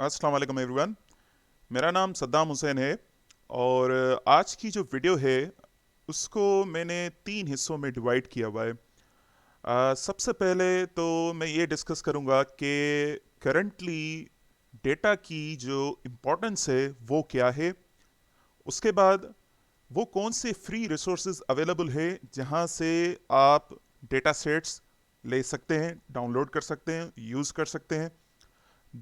अस्सलाम वालेकुम एवरीवन। मेरा नाम सद्दाम हुसैन है और आज की जो वीडियो है उसको मैंने 3 हिस्सों में डिवाइड किया हुआ है। सबसे पहले तो मैं ये डिस्कस करूँगा कि करंटली डेटा की जो इम्पोर्टेंस है वो क्या है। उसके बाद वो कौन से फ्री रिसोर्सेज अवेलेबल है जहाँ से आप डेटा सेट्स ले सकते हैं, डाउनलोड कर सकते हैं, यूज़ कर सकते हैं।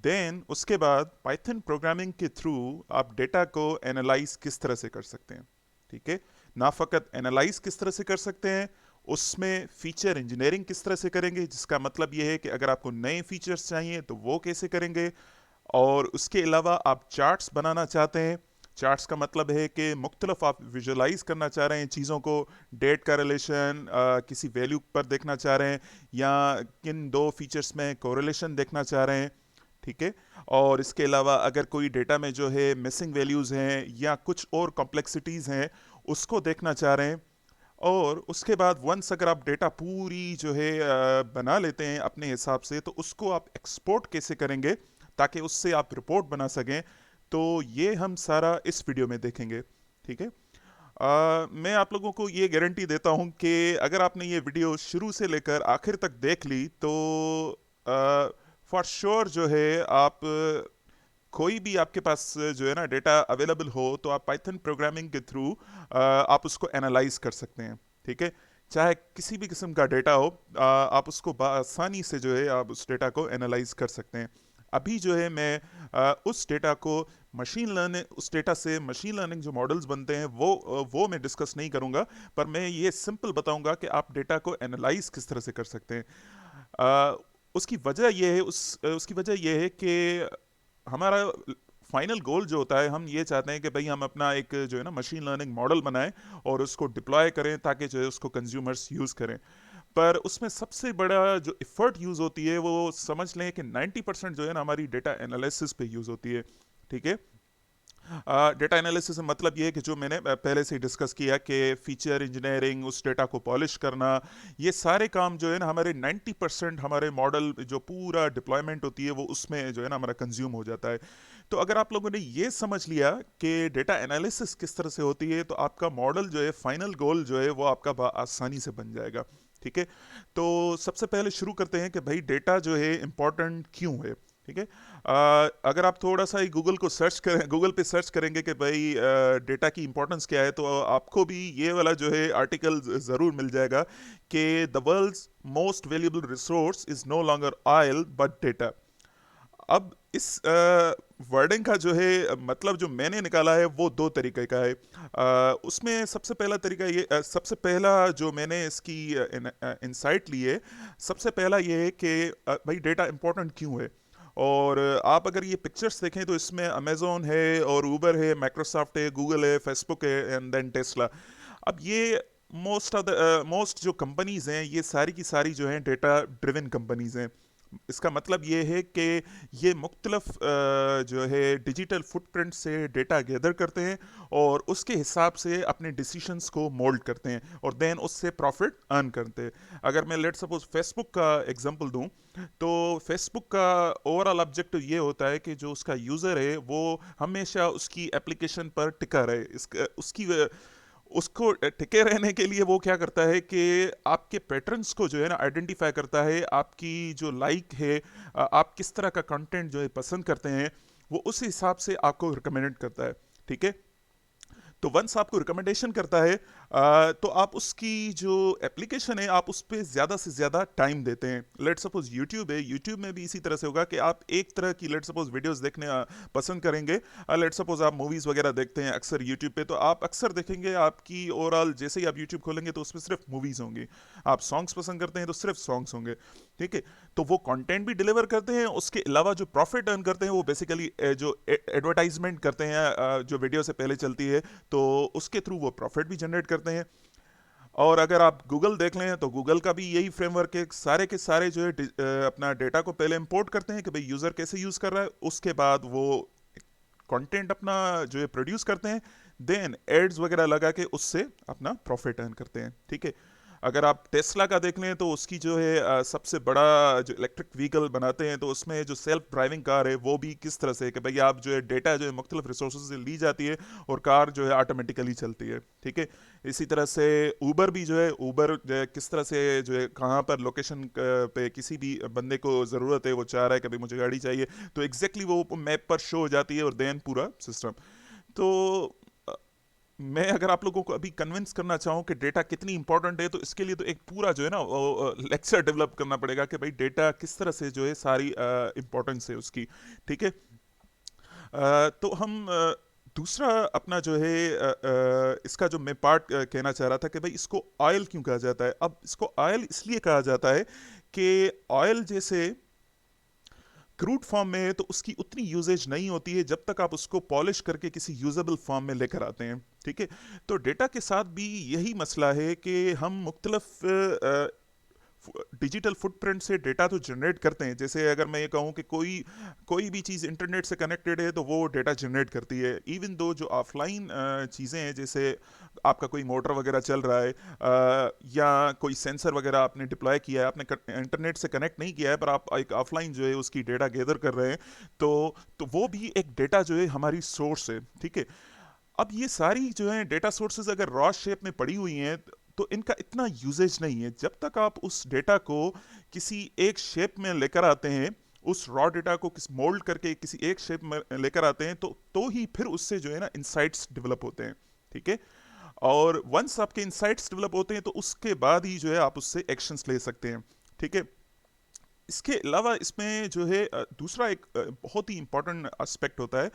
देन उसके बाद पाइथन प्रोग्रामिंग के थ्रू आप डेटा को एनालाइज किस तरह से कर सकते हैं। ठीक है, ना फ़कत एनालाइज किस तरह से कर सकते हैं, उसमें फीचर इंजीनियरिंग किस तरह से करेंगे, जिसका मतलब ये है कि अगर आपको नए फीचर्स चाहिए तो वो कैसे करेंगे। और उसके अलावा आप चार्ट्स बनाना चाहते हैं। चार्ट्स का मतलब है कि मुख्तलिफ आप विजुलाइज करना चाह रहे हैं चीज़ों को, डेट का रिलेशन किसी वैल्यू पर देखना चाह रहे हैं या किन दो फीचर्स में कोरिलेशन देखना चाह रहे हैं। ठीक है, और इसके अलावा अगर कोई डेटा में जो है मिसिंग वैल्यूज़ हैं या कुछ और कॉम्प्लेक्सिटीज़ हैं उसको देखना चाह रहे हैं। और उसके बाद वंस अगर आप डेटा पूरी जो है बना लेते हैं अपने हिसाब से, तो उसको आप एक्सपोर्ट कैसे करेंगे ताकि उससे आप रिपोर्ट बना सकें। तो ये हम सारा इस वीडियो में देखेंगे। ठीक है, मैं आप लोगों को ये गारंटी देता हूँ कि अगर आपने ये वीडियो शुरू से लेकर आखिर तक देख ली तो फॉर श्योर जो है आप कोई भी आपके पास जो है ना डेटा अवेलेबल हो तो आप पाइथन प्रोग्रामिंग के थ्रू आप उसको एनालाइज कर सकते हैं। ठीक है, चाहे किसी भी किस्म का डेटा हो, आप उसको आसानी से जो है आप उस डेटा को एनालाइज कर सकते हैं। अभी जो है मैं उस डेटा को मशीन लर्निंग, उस डेटा से मशीन लर्निंग जो मॉडल्स बनते हैं वो मैं डिस्कस नहीं करूंगा, पर मैं ये सिंपल बताऊंगा कि आप डेटा को एनालाइज किस तरह से कर सकते हैं। अ, उसकी वजह यह है उसकी वजह यह है कि हमारा फाइनल गोल जो होता है, हम ये चाहते हैं कि भाई हम अपना एक जो है ना मशीन लर्निंग मॉडल बनाएं और उसको डिप्लॉय करें ताकि जो है उसको कंज्यूमर्स यूज़ करें। पर उसमें सबसे बड़ा जो एफर्ट यूज़ होती है वो समझ लें कि 90% जो है ना हमारी डेटा एनालिसिस पे यूज़ होती है। ठीक है, डेटा एनालिसिस से मतलब ये है कि जो मैंने पहले से डिस्कस किया कि फीचर इंजीनियरिंग, उस डेटा को पॉलिश करना, ये सारे काम जो है ना हमारे 90% हमारे मॉडल जो पूरा डिप्लॉयमेंट होती है वो उसमें जो है ना हमारा कंज्यूम हो जाता है। तो अगर आप लोगों ने ये समझ लिया कि डेटा एनालिसिस किस तरह से होती है तो आपका मॉडल जो है, फाइनल गोल जो है वो आपका आसानी से बन जाएगा। ठीक है, तो सबसे पहले शुरू करते हैं कि भाई डेटा जो है इम्पोर्टेंट क्यों है। ठीक है, अगर आप थोड़ा सा ही गूगल को सर्च करें, गूगल पे सर्च करेंगे कि भाई डेटा की इंपॉर्टेंस क्या है, तो आपको भी ये वाला जो है आर्टिकल ज़रूर मिल जाएगा कि the world's most valuable resource is no longer oil but data. अब इस वर्डिंग का जो है मतलब जो मैंने निकाला है वो दो तरीके का है। उसमें सबसे पहला तरीका ये, सबसे पहला जो मैंने इसकी इंसाइट ली है, सबसे पहला ये है कि भाई डेटा इंपॉर्टेंट क्यों है। और आप अगर ये पिक्चर्स देखें तो इसमें अमेजोन है और ऊबर है, माइक्रोसॉफ्ट है, गूगल है, फेसबुक है एंड देन टेस्ला। अब ये मोस्ट जो कंपनीज हैं ये सारी की सारी जो हैं डेटा ड्रिवन कंपनीज हैं। इसका मतलब ये है कि ये मुख्तलफ जो है डिजिटल फुटप्रिंट से डेटा गैदर करते हैं और उसके हिसाब से अपने डिसीशंस को मोल्ड करते हैं और देन उससे प्रॉफिट अर्न करते हैं। अगर मैं लेट सपोज फेसबुक का एग्जांपल दूं, तो फेसबुक का ओवरऑल ऑब्जेक्टिव ये होता है कि जो उसका यूज़र है वो हमेशा उसकी एप्लीकेशन पर टिका रहे। उसकी उसको टिके रहने के लिए वो क्या करता है कि आपके पैटर्न्स को जो है ना आइडेंटिफाई करता है, आपकी जो लाइक है, आप किस तरह का कंटेंट जो है पसंद करते हैं, वो उस हिसाब से आपको रिकमेंड करता है। ठीक है, तो वंस आपको रिकमेंडेशन करता है तो आप उसकी जो एप्लीकेशन है आप उस पर ज़्यादा से ज़्यादा टाइम देते हैं। लेट सपोज यूट्यूब है, यूट्यूब में भी इसी तरह से होगा कि आप एक तरह की लेट सपोज वीडियोस देखने पसंद करेंगे। लेट सपोज आप मूवीज़ वगैरह देखते हैं अक्सर यूट्यूब पे, तो आप अक्सर देखेंगे आपकी ओवरऑल जैसे ही आप यूट्यूब खोलेंगे तो उसमें सिर्फ मूवीज़ होंगी। आप सॉन्ग्स पसंद करते हैं तो सिर्फ सॉन्ग्स होंगे। ठीक है, तो वो कंटेंट भी डिलीवर करते हैं, उसके अलावा जो प्रॉफिट अर्न करते हैं वो बेसिकली जो एडवर्टाइजमेंट करते हैं जो वीडियो से पहले चलती है, तो उसके थ्रू वो प्रॉफिट भी जनरेट करते हैं। और अगर आप गूगल देख लें तो गूगल का भी यही फ्रेमवर्क है, सारे के सारे जो है अपना डेटा को पहले इंपोर्ट करते हैं कि भाई यूज़र कैसे यूज़ कर रहा है, उसके बाद वो कंटेंट अपना जो है प्रोड्यूस करते हैं, देन एड्स वगैरह लगा के उससे अपना प्रॉफिट अर्न करते हैं। ठीक है, अगर आप टेस्ला का देख लें तो उसकी जो है सबसे बड़ा जो इलेक्ट्रिक व्हीकल बनाते हैं, तो उसमें जो सेल्फ ड्राइविंग कार है वो भी किस तरह से है कि भाई आप जो है डेटा जो है मुख्तलिफ रिसोर्स से ली जाती है और कार जो है ऑटोमेटिकली चलती है, ठीक है। इसी तरह से ऊबर भी जो है, ऊबर किस तरह से जो है कहाँ पर लोकेशन पे किसी भी बंदे को ज़रूरत है, वो चाह रहा है कि भाई मुझे गाड़ी चाहिए, तो एग्जैक्टली वो मैप पर शो हो जाती है और देन पूरा सिस्टम। तो अ, मैं अगर आप लोगों को अभी कन्विंस करना चाहूँ कि डेटा कितनी इंपॉर्टेंट है, तो इसके लिए तो एक पूरा जो है ना लेक्चर डेवलप करना पड़ेगा कि भाई डेटा किस तरह से जो है सारी इंपॉर्टेंस है उसकी, ठीक है। तो हम दूसरा अपना जो है इसका जो मैं पार्ट कहना चाह रहा था कि भाई इसको ऑयल क्यों कहा जाता है। अब इसको ऑयल इसलिए कहा जाता है कि ऑयल जैसे क्रूड फॉर्म में है तो उसकी उतनी यूजेज नहीं होती है जब तक आप उसको पॉलिश करके किसी यूजेबल फॉर्म में लेकर आते हैं, ठीक है। तो डेटा के साथ भी यही मसला है कि हम मुख्तलफ डिजिटल फुटप्रिंट से डेटा तो जनरेट करते हैं। जैसे अगर मैं ये कहूँ कि कोई कोई भी चीज़ इंटरनेट से कनेक्टेड है तो वो डेटा जनरेट करती है। इवन दो जो ऑफलाइन चीज़ें हैं, जैसे आपका कोई मोटर वगैरह चल रहा है या कोई सेंसर वगैरह आपने डिप्लॉय किया है, आपने इंटरनेट से कनेक्ट नहीं किया है पर आप एक ऑफलाइन जो है उसकी डेटा गैदर कर रहे हैं, तो वो भी एक डेटा जो है हमारी सोर्स है, ठीक है। अब ये सारी जो है डेटा सोर्सेज अगर रॉ शेप में पड़ी हुई हैं तो इनका इतना यूजेज नहीं है। जब तक आप उस डेटा को किसी एक शेप में लेकर आते हैं, उस रॉ डेटा को किस मोल्ड करके किसी एक शेप में लेकर आते हैं, तो ही फिर उससे जो है ना इंसाइट्स डेवलप होते हैं, ठीक है। और वंस आपके इंसाइट्स डेवलप होते हैं तो उसके बाद ही जो है आप उससे एक्शंस ले सकते हैं, ठीक है। इसके अलावा इसमें जो है दूसरा एक बहुत ही इंपॉर्टेंट एस्पेक्ट होता है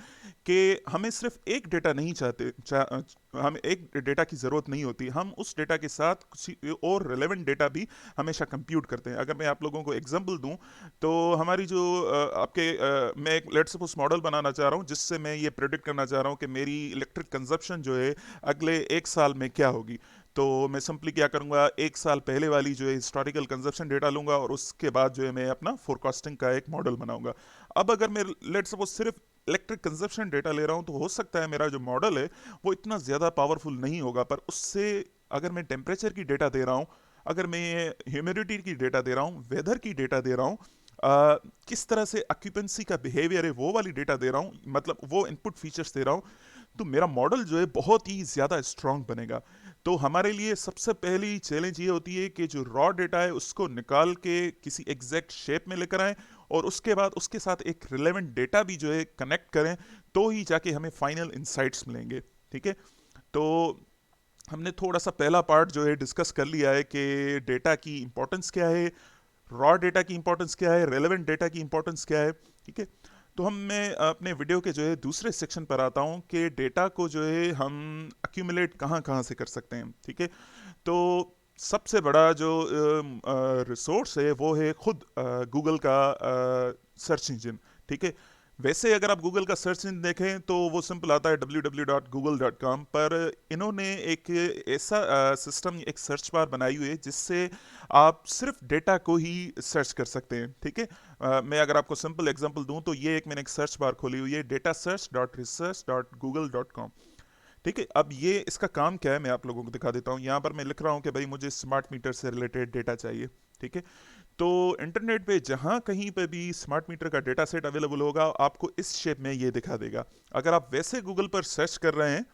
कि हमें सिर्फ एक डेटा नहीं हमें एक डेटा की ज़रूरत नहीं होती, हम उस डेटा के साथ किसी और रिलेवेंट डेटा भी हमेशा कंप्यूट करते हैं। अगर मैं आप लोगों को एग्जांपल दूं तो हमारी जो मैं एक लेट्स सपोज मॉडल बनाना चाह रहा हूं जिससे मैं ये प्रेडिक्ट करना चाह रहा हूं कि मेरी इलेक्ट्रिक कंजप्शन जो है अगले एक साल में क्या होगी। तो मैं सिंपली क्या करूंगा, एक साल पहले वाली जो है हिस्टोरिकल कंजप्शन डेटा लूंगा और उसके बाद जो है मैं अपना फोरकास्टिंग का एक मॉडल बनाऊंगा। अब अगर मैं लेट्स सपोज सिर्फ इलेक्ट्रिक कंजप्शन डेटा ले रहा हूं तो हो सकता है मेरा जो मॉडल है वो इतना ज़्यादा पावरफुल नहीं होगा, पर उससे अगर मैं टेम्परेचर की डेटा दे रहा हूँ, अगर मैं ह्यूमिडिटी की डेटा दे रहा हूँ, वेदर की डेटा दे रहा हूँ, किस तरह से ऑक्यूपेंसी का बिहेवियर है वो वाली डेटा दे रहा हूँ, मतलब वो इनपुट फीचर्स दे रहा हूँ, तो मेरा मॉडल जो है बहुत ही ज़्यादा स्ट्रांग बनेगा। तो हमारे लिए सबसे पहली चैलेंज ये होती है कि जो रॉ डेटा है उसको निकाल के किसी एग्जैक्ट शेप में लेकर आएं और उसके बाद उसके साथ एक रिलेवेंट डेटा भी जो है कनेक्ट करें, तो ही जाके हमें फाइनल इंसाइट्स मिलेंगे, ठीक है। तो हमने थोड़ा सा पहला पार्ट जो है डिस्कस कर लिया है कि डेटा की इंपॉर्टेंस क्या है, रॉ डेटा की इंपॉर्टेंस क्या है, रेलेवेंट डेटा की इंपॉर्टेंस क्या है, ठीक है। तो मैं अपने वीडियो के जो है दूसरे सेक्शन पर आता हूँ कि डेटा को जो है हम अक्यूमुलेट कहाँ कहाँ से कर सकते हैं, ठीक है। तो सबसे बड़ा जो रिसोर्स है वो है खुद गूगल का सर्च इंजन, ठीक है। वैसे अगर आप गूगल का सर्च इंजन देखें तो वो सिंपल आता है www.google.com, पर इन्होंने एक ऐसा सिस्टम, एक सर्च बार बनाई हुई है जिससे आप सिर्फ डेटा को ही सर्च कर सकते हैं, ठीक है। मैं अगर आपको सिंपल एग्जांपल दूं तो ये एक मैंने एक सर्च बार खोली हुई है, datasearch.research.google.com, ठीक है। अब ये इसका काम क्या है मैं आप लोगों को दिखा देता हूँ। यहाँ पर मैं लिख रहा हूँ कि भाई मुझे स्मार्ट मीटर से रिलेटेड डेटा चाहिए, ठीक है। तो इंटरनेट पे जहाँ कहीं पे भी स्मार्ट मीटर का डेटा सेट अवेलेबल होगा आपको इस शेप में ये दिखा देगा। अगर आप वैसे गूगल पर सर्च कर रहे हैं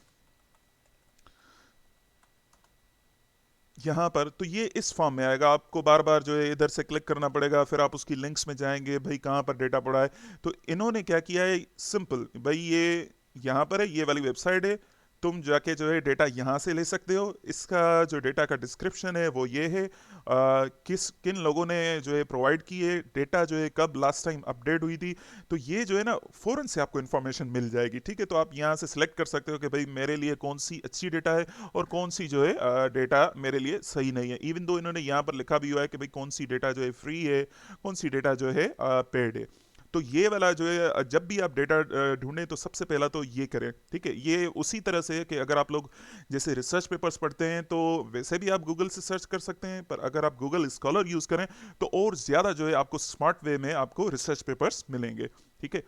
यहाँ पर, तो ये इस फॉर्म में आएगा, आपको बार बार जो है इधर से क्लिक करना पड़ेगा, फिर आप उसकी लिंक्स में जाएंगे भाई कहाँ पर डेटा पड़ा है। तो इन्होंने क्या किया है, सिंपल भाई ये यहाँ पर है, ये वाली वेबसाइट है, तुम जाके जो है डेटा यहाँ से ले सकते हो। इसका जो डेटा का डिस्क्रिप्शन है वो ये है, किन लोगों ने जो है प्रोवाइड की है, डेटा जो है कब लास्ट टाइम अपडेट हुई थी, तो ये जो है ना फ़ौरन से आपको इन्फॉर्मेशन मिल जाएगी, ठीक है। तो आप यहाँ से सिलेक्ट कर सकते हो कि भाई मेरे लिए कौन सी अच्छी डेटा है और कौन सी जो है डेटा मेरे लिए सही नहीं है। इवन दो इन्होंने यहाँ पर लिखा भी हुआ है कि भाई कौन सी डेटा जो है फ्री है, कौन सी डेटा जो है पेड है। तो ये वाला जो है जब भी आप डेटा ढूंढें तो सबसे पहला तो ये करें, ठीक है। ये उसी तरह से कि अगर आप लोग जैसे रिसर्च पेपर्स पढ़ते हैं तो वैसे भी आप गूगल से सर्च कर सकते हैं, पर अगर आप गूगल स्कॉलर यूज़ करें तो और ज़्यादा जो है आपको स्मार्ट वे में आपको रिसर्च पेपर्स मिलेंगे, ठीक है।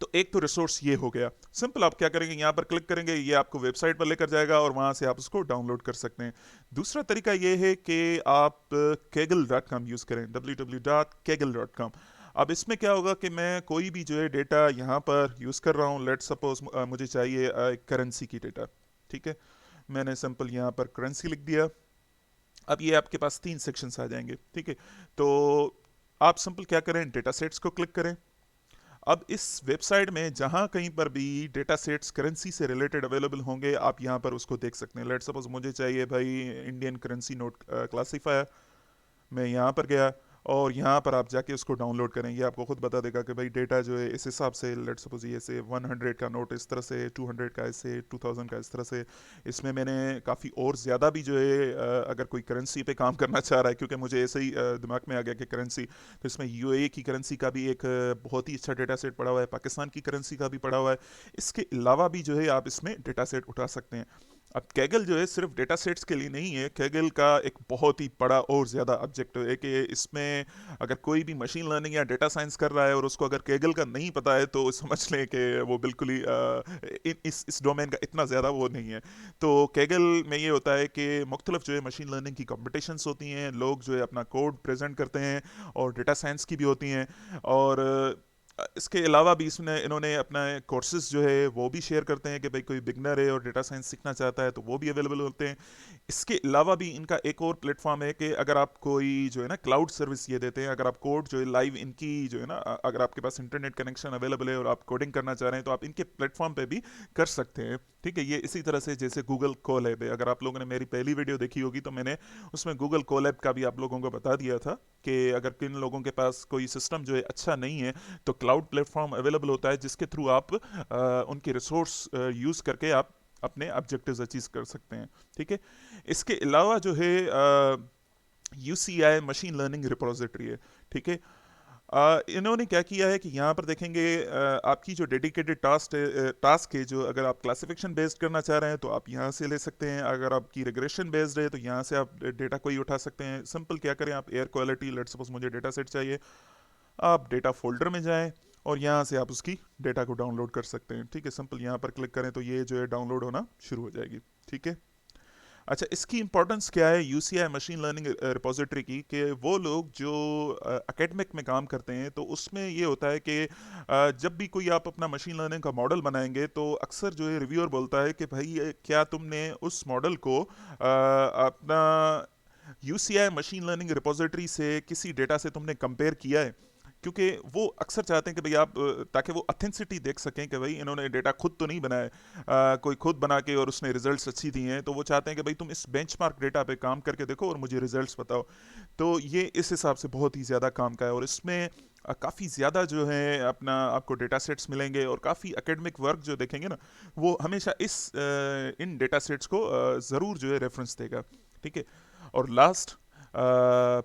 तो एक तो रिसोर्स ये हो गया सिंपल। आप क्या करेंगे, यहाँ पर क्लिक करेंगे, ये आपको वेबसाइट पर लेकर जाएगा और वहाँ से आप उसको डाउनलोड कर सकते हैं। दूसरा तरीका ये है कि आप kaggle.com यूज़ करें, www.kaggle.com। अब इसमें क्या होगा कि मैं कोई भी जो है डेटा यहाँ पर यूज़ कर रहा हूँ, लेट सपोज मुझे चाहिए करेंसी की डेटा, ठीक है। मैंने सिंपल यहाँ पर करेंसी लिख दिया। अब ये आपके पास 3 सेक्शंस आ जाएंगे, ठीक है। तो आप सिंपल क्या करें, डेटा सेट्स को क्लिक करें। अब इस वेबसाइट में जहां कहीं पर भी डेटा सेट्स करेंसी से रिलेटेड अवेलेबल होंगे, आप यहां पर उसको देख सकते हैं। लेट सपोज मुझे चाहिए भाई इंडियन करेंसी नोट क्लासीफायर, मैं यहाँ पर गया और यहाँ पर आप जाके उसको डाउनलोड करें। ये आपको खुद बता देगा कि भाई डेटा जो है इस हिसाब से, लेट सपोज ये से 100 का नोट इस तरह से, 200 का ऐसे, 2000 का इस तरह से। इसमें मैंने काफ़ी और ज़्यादा भी जो है अगर कोई करेंसी पे काम करना चाह रहा है, क्योंकि मुझे ऐसे ही दिमाग में आ गया कि करेंसी, तो इसमें यूएई की करेंसी का भी एक बहुत ही अच्छा डेटा सेट पड़ा हुआ है, पाकिस्तान की करेंसी का भी पड़ा हुआ है। इसके अलावा भी जो है आप इसमें डेटा सेट उठा सकते हैं। अब कैगल जो है सिर्फ डेटा सेट्स के लिए नहीं है, कैगल का एक बहुत ही बड़ा और ज़्यादा ऑब्जेक्टिव है कि इसमें अगर कोई भी मशीन लर्निंग या डेटा साइंस कर रहा है और उसको अगर कैगल का नहीं पता है, तो समझ लें कि वो बिल्कुल ही इस डोमेन का इतना ज़्यादा वो नहीं है। तो कैगल में ये होता है कि मुख्तलिफ जो है मशीन लर्निंग की कॉम्पिटिशन्स होती हैं, लोग जो है अपना कोड प्रेजेंट करते हैं, और डेटा साइंस की भी होती हैं। और इसके अलावा भी इसमें इन्होंने अपना कोर्सेज जो है वो भी शेयर करते हैं कि भाई कोई बिगनर है और डेटा साइंस सीखना चाहता है तो वो भी अवेलेबल होते हैं। इसके अलावा भी इनका एक और प्लेटफॉर्म है कि अगर आप कोई जो है ना क्लाउड सर्विस ये देते हैं, अगर आप कोड जो है लाइव इनकी जो है ना, अगर आपके पास इंटरनेट कनेक्शन अवेलेबल है और आप कोडिंग करना चाह रहे हैं, तो आप इनके प्लेटफॉर्म पे भी कर सकते हैं, ठीक है। ये इसी तरह से जैसे गूगल कोलैब है, अगर आप लोगों ने मेरी पहली वीडियो देखी होगी तो मैंने उसमें गूगल कोलैब का भी आप लोगों को बता दिया था कि अगर किन लोगों के पास कोई सिस्टम जो है अच्छा नहीं है, तो क्लाउड प्लेटफॉर्म अवेलेबल होता है जिसके थ्रू आप उनके रिसोर्स यूज़ करके आप अपने ऑब्जेक्टिव्स अचीव कर सकते हैं, ठीक है। इसके अलावा जो है यूसीआई मशीन लर्निंग रिपोजिटरी है, ठीक है। इन्होंने क्या किया है कि यहाँ पर देखेंगे आपकी जो डेडिकेटेड टास्क है, जो अगर आप क्लासिफिकेशन बेस्ड करना चाह रहे हैं तो आप यहाँ से ले सकते हैं, अगर आपकी रिग्रेशन बेस्ड है तो यहाँ से आप डेटा कोई उठा सकते हैं। सिंपल क्या करें, आप एयर क्वालिटी, लेट सपोज मुझे डेटा सेट चाहिए, आप डेटा फोल्डर में जाएं और यहाँ से आप उसकी डेटा को डाउनलोड कर सकते हैं, ठीक है। सिंपल यहाँ पर क्लिक करें तो ये जो है डाउनलोड होना शुरू हो जाएगी, ठीक है। अच्छा, इसकी इंपॉर्टेंस क्या है यूसीआई मशीन लर्निंग रिपोजिटरी की, कि वो लोग जो एकेडमिक में काम करते हैं तो उसमें ये होता है कि जब भी कोई आप अपना मशीन लर्निंग का मॉडल बनाएंगे तो अक्सर जो है रिव्यूअर बोलता है कि भाई क्या तुमने उस मॉडल को अपना यूसीआई मशीन लर्निंग रिपोजिटरी से किसी डेटा से तुमने कंपेयर किया है, क्योंकि वो अक्सर चाहते हैं कि भाई आप ताकि वो ऑथेंटिसिटी देख सकें कि भाई इन्होंने डेटा खुद तो नहीं बनाया, कोई खुद बना के और उसने रिजल्ट्स अच्छी दिए हैं, तो वो चाहते हैं कि भाई तुम इस बेंचमार्क डेटा पे काम करके देखो और मुझे रिजल्ट्स बताओ। तो ये इस हिसाब से बहुत ही ज़्यादा काम का है, और इसमें काफ़ी ज़्यादा जो है अपना आपको डेटा सेट्स मिलेंगे, और काफ़ी एकेडमिक वर्क जो देखेंगे ना, वो हमेशा इन डेटा सेट्स को ज़रूर जो है रेफरेंस देगा, ठीक है। और लास्ट,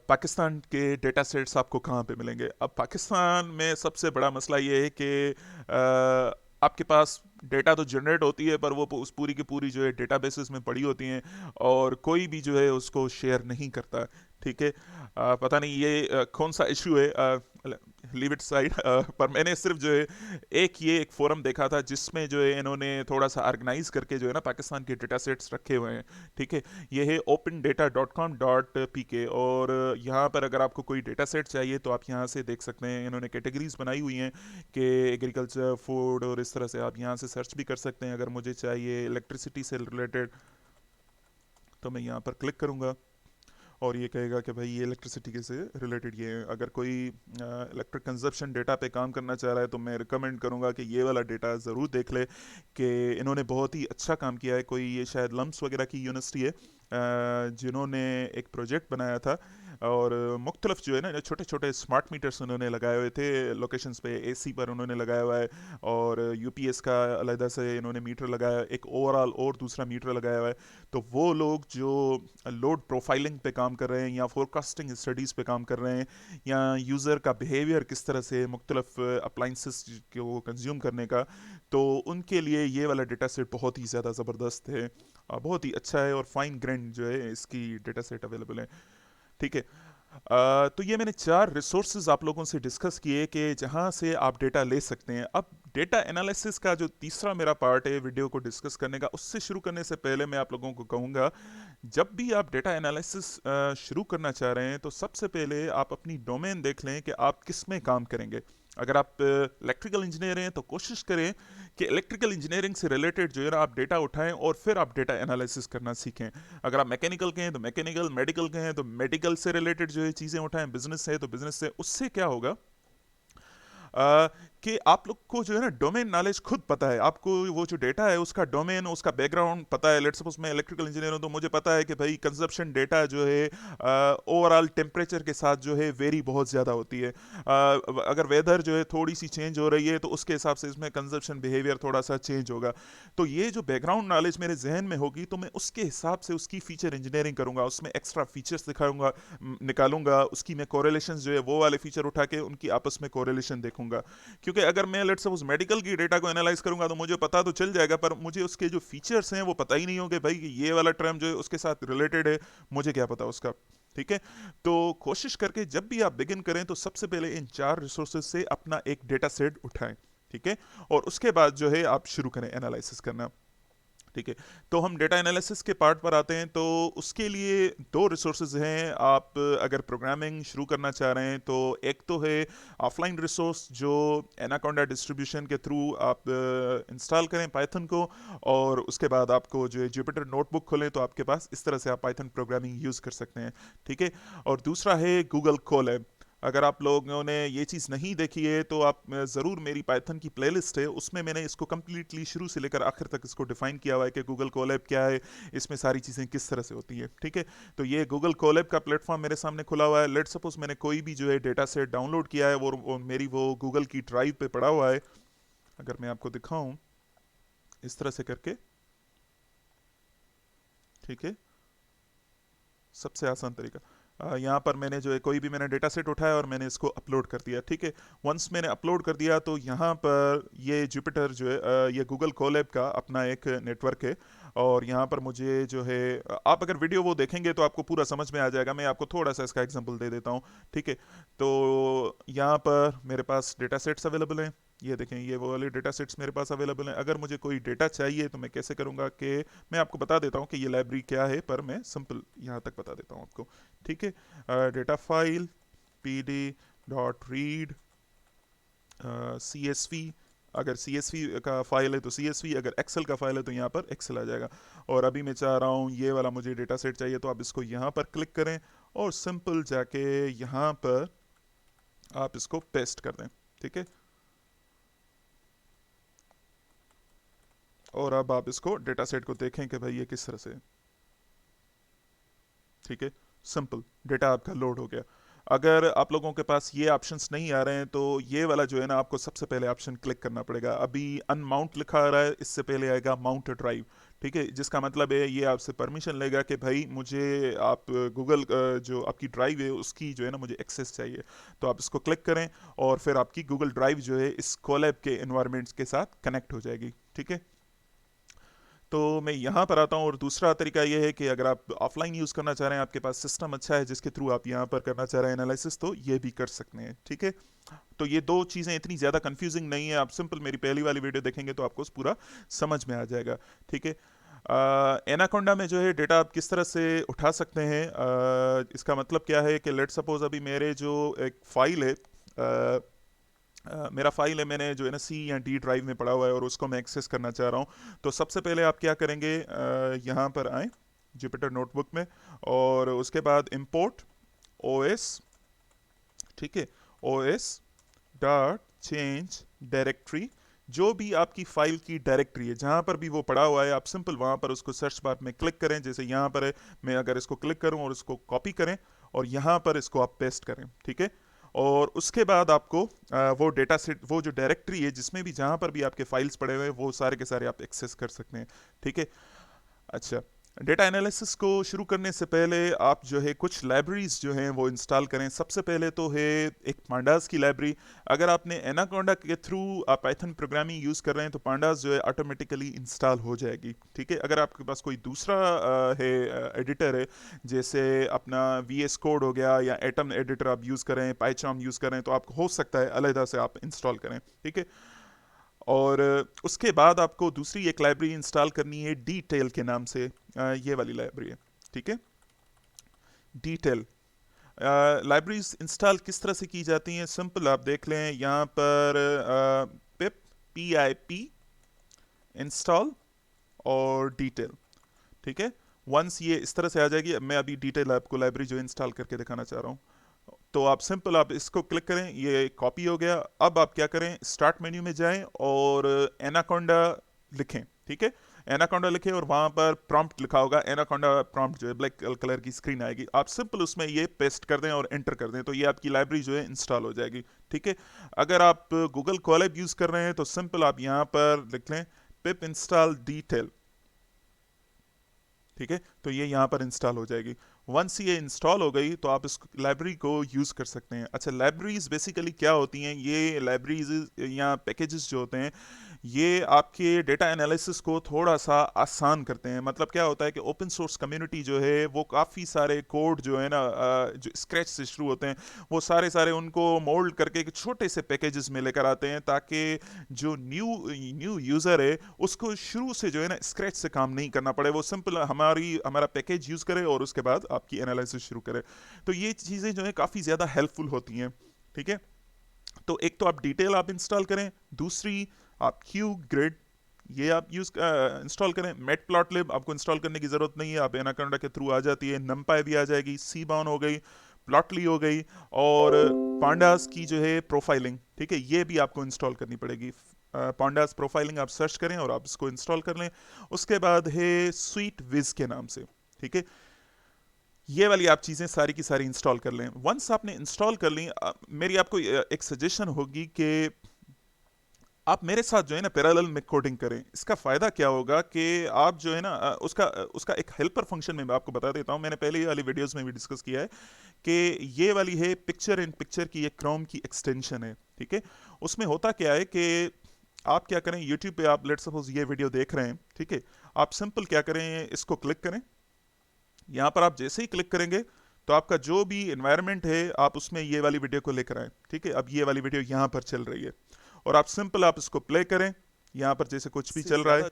पाकिस्तान के डेटा सेट्स आपको कहाँ पे मिलेंगे। अब पाकिस्तान में सबसे बड़ा मसला ये है कि आपके पास डेटा तो जनरेट होती है, पर वो उस पूरी की पूरी जो है डेटा बेसिस में पड़ी होती हैं और कोई भी जो है उसको शेयर नहीं करता, ठीक है। पता नहीं ये कौन सा इशू है, लीव इट साइड। पर मैंने सिर्फ जो है एक फोरम देखा था जिसमें जो है इन्होंने थोड़ा सा ऑर्गेनाइज करके जो है ना पाकिस्तान के डेटा सेट्स रखे हुए हैं, ठीक है। ये है opendata.com.pk, और यहाँ पर अगर आपको कोई डेटा सेट चाहिए तो आप यहाँ से देख सकते हैं, इन्होंने कैटेगरीज बनाई हुई हैं कि एग्रीकल्चर, फूड, और इस तरह से आप यहाँ से सर्च भी कर सकते हैं। अगर मुझे चाहिए इलेक्ट्रिसिटी से रिलेटेड तो मैं यहाँ पर क्लिक करूँगा और ये कहेगा कि भाई ये इलेक्ट्रिसिटी से रिलेटेड ये है। अगर कोई इलेक्ट्रिक कंजप्शन डेटा पे काम करना चाह रहा है तो मैं रिकमेंड करूँगा कि ये वाला डेटा ज़रूर देख ले, कि इन्होंने बहुत ही अच्छा काम किया है। कोई ये शायद लम्स वगैरह की यूनिवर्सिटी है जिन्होंने एक प्रोजेक्ट बनाया था, और मुख्तलिफ जो है ना छोटे छोटे स्मार्ट मीटर्स उन्होंने लगाए हुए थे लोकेशंस पे, एसी पर उन्होंने लगाया हुआ है, और यूपीएस का अलहदा से इन्होंने मीटर लगाया, एक ओवरऑल और दूसरा मीटर लगाया हुआ है। तो वो लोग जो लोड प्रोफाइलिंग पे काम कर रहे हैं, या फोरकास्टिंग स्टडीज़ पे काम कर रहे हैं, या यूज़र का बिहेवियर किस तरह से मुख्तलिफ अप्लाइंसेस को कंज्यूम करने का, तो उनके लिए ये वाला डेटा सेट बहुत ही ज़्यादा ज़बरदस्त है, बहुत ही अच्छा है, और फाइन ग्रेन जो है इसकी डेटा सेट अवेलेबल है, ठीक है। तो ये मैंने 4 रिसोर्सेज आप लोगों से डिस्कस किए कि जहाँ से आप डेटा ले सकते हैं। अब डेटा एनालिसिस का जो तीसरा मेरा पार्ट है वीडियो को डिस्कस करने का, उससे शुरू करने से पहले मैं आप लोगों को कहूँगा, जब भी आप डेटा एनालिसिस शुरू करना चाह रहे हैं तो सबसे पहले आप अपनी डोमेन देख लें कि आप किस में काम करेंगे। अगर आप इलेक्ट्रिकल इंजीनियर हैं तो कोशिश करें कि इलेक्ट्रिकल इंजीनियरिंग से रिलेटेड जो है ना आप डेटा उठाएं और फिर आप डेटा एनालिसिस करना सीखें। अगर आप मैकेनिकल के हैं तो मैकेनिकल, मेडिकल के हैं तो मेडिकल से रिलेटेड जो है चीज़ें उठाएं, बिजनेस है तो बिजनेस से। उससे क्या होगा आ, कि आप लोग को जो है ना डोमेन नॉलेज खुद पता है, आपको वो जो डेटा है उसका डोमेन, उसका बैकग्राउंड पता है। लेट्स सपोज मैं इलेक्ट्रिकल इंजीनियर हूं तो मुझे पता है कि भाई कंजप्शन डेटा जो है ओवरऑल टेम्परेचर के साथ जो है वेरी बहुत ज़्यादा होती है। अगर वेदर जो है थोड़ी सी चेंज हो रही है तो उसके हिसाब से इसमें कंजप्शन बिहेवियर थोड़ा सा चेंज होगा। तो ये जो बैकग्राउंड नॉलेज मेरे जहन में होगी तो मैं उसके हिसाब से उसकी फीचर इंजीनियरिंग करूंगा, उसमें एक्स्ट्रा फीचर्स दिखाऊंगा, निकालूंगा, उसकी मैं कोरिलेशन जो है वो वाले फीचर उठा के उनकी आपस में कोरिलेशन देखूंगा। क्योंकि अगर मैं लेट्स सपोज मेडिकल की डेटा को एनालाइज करूंगा तो मुझे पता तो चल जाएगा, पर मुझे उसके जो फीचर्स हैं वो पता ही नहीं होंगे भाई कि ये वाला टर्म जो है उसके साथ रिलेटेड है, मुझे क्या पता उसका। ठीक है। तो कोशिश करके जब भी आप बिगिन करें तो सबसे पहले इन 4 रिसोर्सेज से अपना एक डेटा सेट उठाएं। ठीक है। और उसके बाद जो है आप शुरू करें एनालिसिस करना। ठीक है। तो हम डेटा एनालिसिस के पार्ट पर आते हैं। तो उसके लिए दो रिसोर्सेज हैं। आप अगर प्रोग्रामिंग शुरू करना चाह रहे हैं तो एक तो है ऑफलाइन रिसोर्स जो एनाकोंडा डिस्ट्रीब्यूशन के थ्रू आप इंस्टॉल करें पाइथन को, और उसके बाद आपको जो है जुपिटर नोटबुक खोलें तो आपके पास इस तरह से आप पाइथन प्रोग्रामिंग यूज़ कर सकते हैं। ठीक है। और दूसरा है गूगल कोलैब। अगर आप लोगों ने ये चीज़ नहीं देखी है तो आप ज़रूर, मेरी पाइथन की प्लेलिस्ट है उसमें मैंने इसको कम्प्लीटली शुरू से लेकर आखिर तक इसको डिफाइन किया हुआ है कि गूगल कोलैब क्या है, इसमें सारी चीज़ें किस तरह से होती हैं। ठीक है। तो ये गूगल कोलैब का प्लेटफॉर्म मेरे सामने खुला हुआ है। लेट सपोज मैंने कोई भी जो है डेटा सेट डाउनलोड किया है, वो मेरी वो गूगल की ड्राइव पे पड़ा हुआ है। अगर मैं आपको दिखाऊं इस तरह से करके, ठीक है, सबसे आसान तरीका, यहाँ पर मैंने जो है कोई भी मैंने डेटा सेट उठाया और मैंने इसको अपलोड कर दिया। ठीक है। वंस मैंने अपलोड कर दिया तो यहाँ पर ये जुपिटर जो है ये गूगल कोलैब का अपना एक नेटवर्क है। और यहाँ पर मुझे जो है आप अगर वीडियो वो देखेंगे तो आपको पूरा समझ में आ जाएगा। मैं आपको थोड़ा सा इसका एग्जांपल दे देता हूँ। ठीक है। तो यहाँ पर मेरे पास डेटा सेट्स अवेलेबल हैं। ये देखें, ये वो वाले डेटा सेट्स मेरे पास अवेलेबल हैं। अगर मुझे कोई डेटा चाहिए तो मैं कैसे करूँगा कि मैं आपको बता देता हूँ कि ये लाइब्रेरी क्या है, पर मैं सिंपल यहाँ तक बता देता हूँ आपको। ठीक है। Data file P D dot read C S V. अगर सी एस वी का फाइल है तो सी एस वी, अगर एक्सेल का फाइल है तो यहाँ पर एक्सेल आ जाएगा। और अभी मैं चाह रहा हूँ ये वाला मुझे डेटा सेट चाहिए, तो आप इसको यहाँ पर क्लिक करें और सिंपल जाके यहाँ पर आप इसको पेस्ट कर दें। ठीक है। और अब आप इसको डेटा सेट को देखें कि भाई ये किस तरह से है। ठीक है। सिंपल डेटा आपका लोड हो गया। अगर आप लोगों के पास ये ऑप्शंस नहीं आ रहे हैं तो ये वाला जो है ना आपको सबसे पहले ऑप्शन क्लिक करना पड़ेगा। अभी अनमाउंट लिखा आ रहा है, इससे पहले आएगा माउंट ड्राइव। ठीक है। जिसका मतलब है ये आपसे परमिशन लेगा कि भाई मुझे आप गूगल जो आपकी ड्राइव है उसकी जो है ना मुझे एक्सेस चाहिए। तो आप इसको क्लिक करें और फिर आपकी गूगल ड्राइव जो है इस कोलैब के इन्वायरमेंट्स के साथ कनेक्ट हो जाएगी। ठीक है। तो मैं यहाँ पर आता हूँ। और दूसरा तरीका ये है कि अगर आप ऑफलाइन यूज़ करना चाह रहे हैं, आपके पास सिस्टम अच्छा है जिसके थ्रू आप यहाँ पर करना चाह रहे हैं एनालिसिस, तो ये भी कर सकते हैं। ठीक है। तो ये दो चीज़ें इतनी ज़्यादा कंफ्यूजिंग नहीं है, आप सिंपल मेरी पहली वाली वीडियो देखेंगे तो आपको पूरा समझ में आ जाएगा। ठीक है। एनाकोंडा में जो है डेटा आप किस तरह से उठा सकते हैं, इसका मतलब क्या है कि लेट सपोज अभी मेरे जो एक फ़ाइल है, मेरा फाइल है, मैंने जो है ना सी या डी ड्राइव में पड़ा हुआ है और उसको मैं एक्सेस करना चाह रहा हूँ। तो सबसे पहले आप क्या करेंगे, यहाँ पर आए जुपिटर नोटबुक में, और उसके बाद इंपोर्ट ओएस। ठीक है। OS dot change directory. जो भी आपकी फाइल की डायरेक्टरी है जहाँ पर भी वो पड़ा हुआ है, आप सिंपल वहाँ पर उसको सर्च बार में क्लिक करें, जैसे यहाँ पर है। मैं अगर इसको क्लिक करूँ और इसको कॉपी करें और यहाँ पर इसको आप पेस्ट करें। ठीक है। और उसके बाद आपको वो डेटा सेट, वो जो डायरेक्टरी है जिसमें भी जहाँ पर भी आपके फाइल्स पड़े हुए हैं वो सारे के सारे आप एक्सेस कर सकते हैं। ठीक है। अच्छा, डेटा एनालिसिस को शुरू करने से पहले आप जो है कुछ लाइब्रेरीज जो हैं वो इंस्टॉल करें। सबसे पहले तो है एक पांडास की लाइब्रेरी। अगर आपने एनाकोंडा के थ्रू आप पाइथन प्रोग्रामिंग यूज़ कर रहे हैं तो पांडास जो है ऑटोमेटिकली इंस्टॉल हो जाएगी, ठीक है। अगर आपके पास कोई दूसरा है एडिटर है, जैसे अपना वी एस कोड हो गया या एटम एडिटर आप यूज़ करें, पाइचार्म यूज़ करें, तो आपको हो सकता है अलहदा से आप इंस्टॉल करें, ठीक है। और उसके बाद आपको दूसरी एक लाइब्रेरी इंस्टॉल करनी है डिटेल के नाम से। ये वाली लाइब्रेरी है, ठीक है, डिटेल। लाइब्रेरीज इंस्टॉल किस तरह से की जाती हैं, सिंपल आप देख लें यहाँ पर पिप PIP इंस्टॉल और डिटेल, ठीक है। वंस ये इस तरह से आ जाएगी, मैं अभी डिटेल आपको लाइब्रेरी जो इंस्टॉल करके दिखाना चाह रहा हूँ। तो आप सिंपल आप इसको क्लिक करें, ये कॉपी हो गया। अब आप क्या करें, स्टार्ट मेन्यू में जाएं और एनाकोंडा लिखें, ठीक है। एनाकोंडा लिखें और वहां पर प्रॉम्प्ट लिखा होगा, एनाकोंडा प्रॉम्प्ट जो है ब्लैक कलर की स्क्रीन आएगी, आप सिंपल उसमें ये पेस्ट कर दें और एंटर कर दें, तो ये आपकी लाइब्रेरी जो है इंस्टॉल हो जाएगी, ठीक है। अगर आप गूगल कोलैब यूज कर रहे हैं तो सिंपल आप यहाँ पर लिख लें पिप इंस्टॉल डिटेल, ठीक है, तो ये यहाँ पर इंस्टॉल हो जाएगी। वंस ये इंस्टॉल हो गई तो आप इस लाइब्रेरी को यूज़ कर सकते हैं। अच्छा, लाइब्रेरीज बेसिकली क्या होती हैं, ये लाइब्रेरीज या पैकेजेस जो होते हैं ये आपके डेटा एनालिसिस को थोड़ा सा आसान करते हैं। मतलब क्या होता है कि ओपन सोर्स कम्युनिटी जो है वो काफ़ी सारे कोड जो है ना जो स्क्रैच से शुरू होते हैं, वो सारे सारे उनको मोल्ड करके एक छोटे से पैकेजेस में लेकर आते हैं, ताकि जो न्यू यूज़र है उसको शुरू से जो है ना स्क्रैच से काम नहीं करना पड़े, वो सिंपल हमारा पैकेज यूज़ करे और उसके बाद आपकी एनालिसिस शुरू करे। तो ये चीज़ें जो है काफ़ी ज़्यादा हेल्पफुल होती हैं, ठीक है। तो एक तो आप डिटेल आप इंस्टॉल करें, दूसरी आप क्यू ग्रिड ये आप यूज इंस्टॉल करें। मेट प्लॉट लिब आपको इंस्टॉल करने की जरूरत नहीं है, आप एनाकोंडा के थ्रू आ जाती है। नमपाई भी आ जाएगी, सीबाउन हो गई, प्लॉटली हो गई, और पांडास की जो है प्रोफाइलिंग, ठीक है, ये भी आपको इंस्टॉल करनी पड़ेगी। पांडास प्रोफाइलिंग आप सर्च करें और आप इसको इंस्टॉल कर लें। उसके बाद है स्वीट विज के नाम से, ठीक है, ये वाली आप चीज़ें सारी की सारी इंस्टॉल कर लें। वंस आपने इंस्टॉल कर ली, मेरी आपको एक सजेशन होगी कि आप मेरे साथ जो है ना पैरेलल में कोडिंग करें। इसका फ़ायदा क्या होगा कि आप जो है ना उसका एक हेल्पर फंक्शन में मैं आपको बता देता हूँ, मैंने पहले ही वाली वीडियोस में भी डिस्कस किया है कि ये वाली है पिक्चर इन पिक्चर की एक क्रोम की एक्सटेंशन है, ठीक है। उसमें होता क्या है कि आप क्या करें, यूट्यूब पे आप लेट सपोज ये वीडियो देख रहे हैं, ठीक है, आप सिंपल क्या करें, इसको क्लिक करें। यहाँ पर आप जैसे ही क्लिक करेंगे तो आपका जो भी एनवायरनमेंट है आप उसमें ये वाली वीडियो को लेकर आए, ठीक है। अब ये वाली वीडियो यहाँ पर चल रही है और आप सिंपल आप इसको प्ले करें, यहाँ पर जैसे कुछ भी चल रहा है,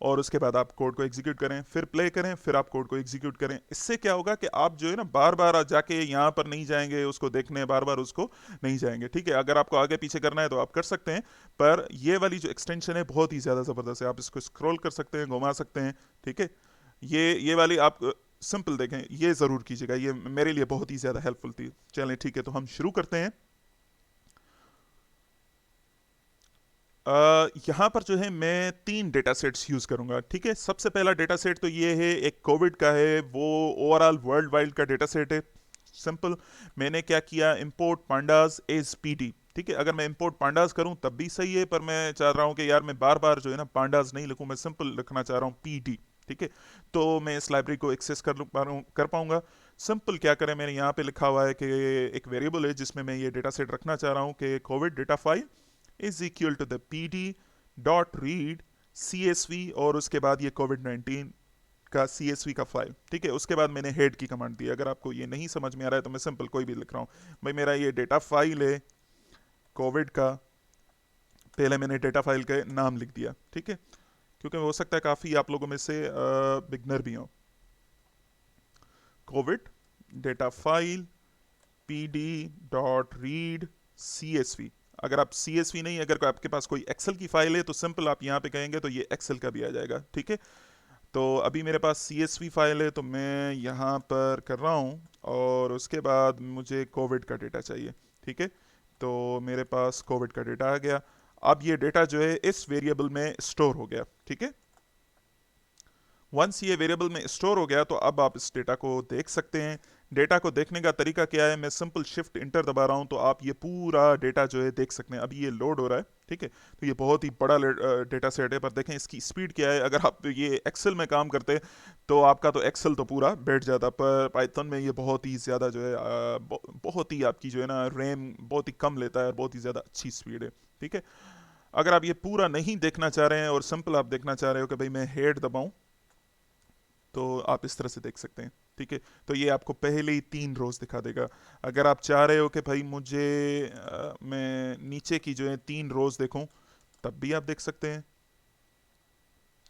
और उसके बाद आप कोड को एग्जीक्यूट करें, फिर प्ले करें, फिर आप कोड को एग्जीक्यूट करें। इससे क्या होगा कि आप जो है ना बार बार जाके यहाँ पर नहीं जाएंगे उसको देखने, बार बार उसको नहीं जाएंगे, ठीक है। अगर आपको आगे पीछे करना है तो आप कर सकते हैं, पर ये वाली जो एक्सटेंशन है बहुत ही ज़्यादा ज़बरदस्त है, आप इसको स्क्रॉल कर सकते हैं, घुमा सकते हैं, ठीक है। ये वाली आप सिंपल देखें, ये ज़रूर कीजिएगा, ये मेरे लिए बहुत ही ज़्यादा हेल्पफुल थी। चलें ठीक है, तो हम शुरू करते हैं। यहाँ पर जो है मैं 3 डेटा सेट्स यूज़ करूँगा, ठीक है। सबसे पहला डेटा सेट तो ये है, एक कोविड का है, वो ओवरऑल वर्ल्ड वाइड का डेटा सेट है। सिंपल मैंने क्या किया, इंपोर्ट पांडास एज PD, ठीक है। अगर मैं इंपोर्ट पांडास करूँ तब भी सही है, पर मैं चाह रहा हूँ कि यार मैं बार बार जो है ना पांडास नहीं लिखूँ, मैं सिंपल लिखना चाह रहा हूँ PD, ठीक है। तो मैं इस लाइब्रेरी को एक्सेस कर पाऊंगा। सिंपल क्या करें, मैंने यहाँ पे लिखा हुआ है कि एक वेरिएबल है जिसमें मैं ये डेटा सेट रखना चाह रहा हूँ कि Covid data file is equal to the PD dot read CSV, और उसके बाद ये कोविड-19 का CSV का फाइल, ठीक है। उसके बाद मैंने हेड की कमांड दी। अगर आपको ये नहीं समझ में आ रहा है तो मैं सिंपल कोई भी लिख रहा हूँ, भाई मेरा ये डेटा फाइल है कोविड का, पहले मैंने डेटा फाइल का नाम लिख दिया, ठीक है, क्योंकि हो सकता है काफ़ी आप लोगों में से बिगनर भी हों। Covid data file PD dot read CSV। अगर आप CSV नहीं, अगर आपके पास कोई एक्सेल की फाइल है तो सिंपल आप यहाँ पे कहेंगे तो ये एक्सेल का भी आ जाएगा, ठीक है। तो अभी मेरे पास CSV फाइल है तो मैं यहाँ पर कर रहा हूँ, और उसके बाद मुझे कोविड का डेटा चाहिए, ठीक है। तो मेरे पास कोविड का डेटा आ गया। अब ये डेटा जो है इस वेरिएबल में स्टोर हो गया, ठीक है। वंस ये वेरिएबल में स्टोर हो गया तो अब आप इस डेटा को देख सकते हैं। डेटा को देखने का तरीका क्या है, मैं सिंपल शिफ्ट इंटर दबा रहा हूं तो आप ये पूरा डेटा जो है देख सकते हैं। अभी ये लोड हो रहा है, ठीक है। तो ये बहुत ही बड़ा डेटा सेट है, पर देखें इसकी स्पीड क्या है। अगर आप ये एक्सेल में काम करते तो आपका तो एक्सेल तो पूरा बैठ जाता, पर पाइथन में ये बहुत ही ज़्यादा जो है बहुत ही आपकी जो है ना रैम बहुत ही कम लेता है और बहुत ही ज़्यादा अच्छी स्पीड है। ठीक है। अगर आप ये पूरा नहीं देखना चाह रहे हैं और सिंपल आप देखना चाह रहे हो कि भाई मैं हेड दबाऊं, तो आप इस तरह से देख सकते हैं। ठीक है। तो ये आपको पहले ही 3 रोज दिखा देगा। अगर आप चाह रहे हो कि भाई मुझे मैं नीचे की जो है 3 रोज देखूं, तब भी आप देख सकते हैं।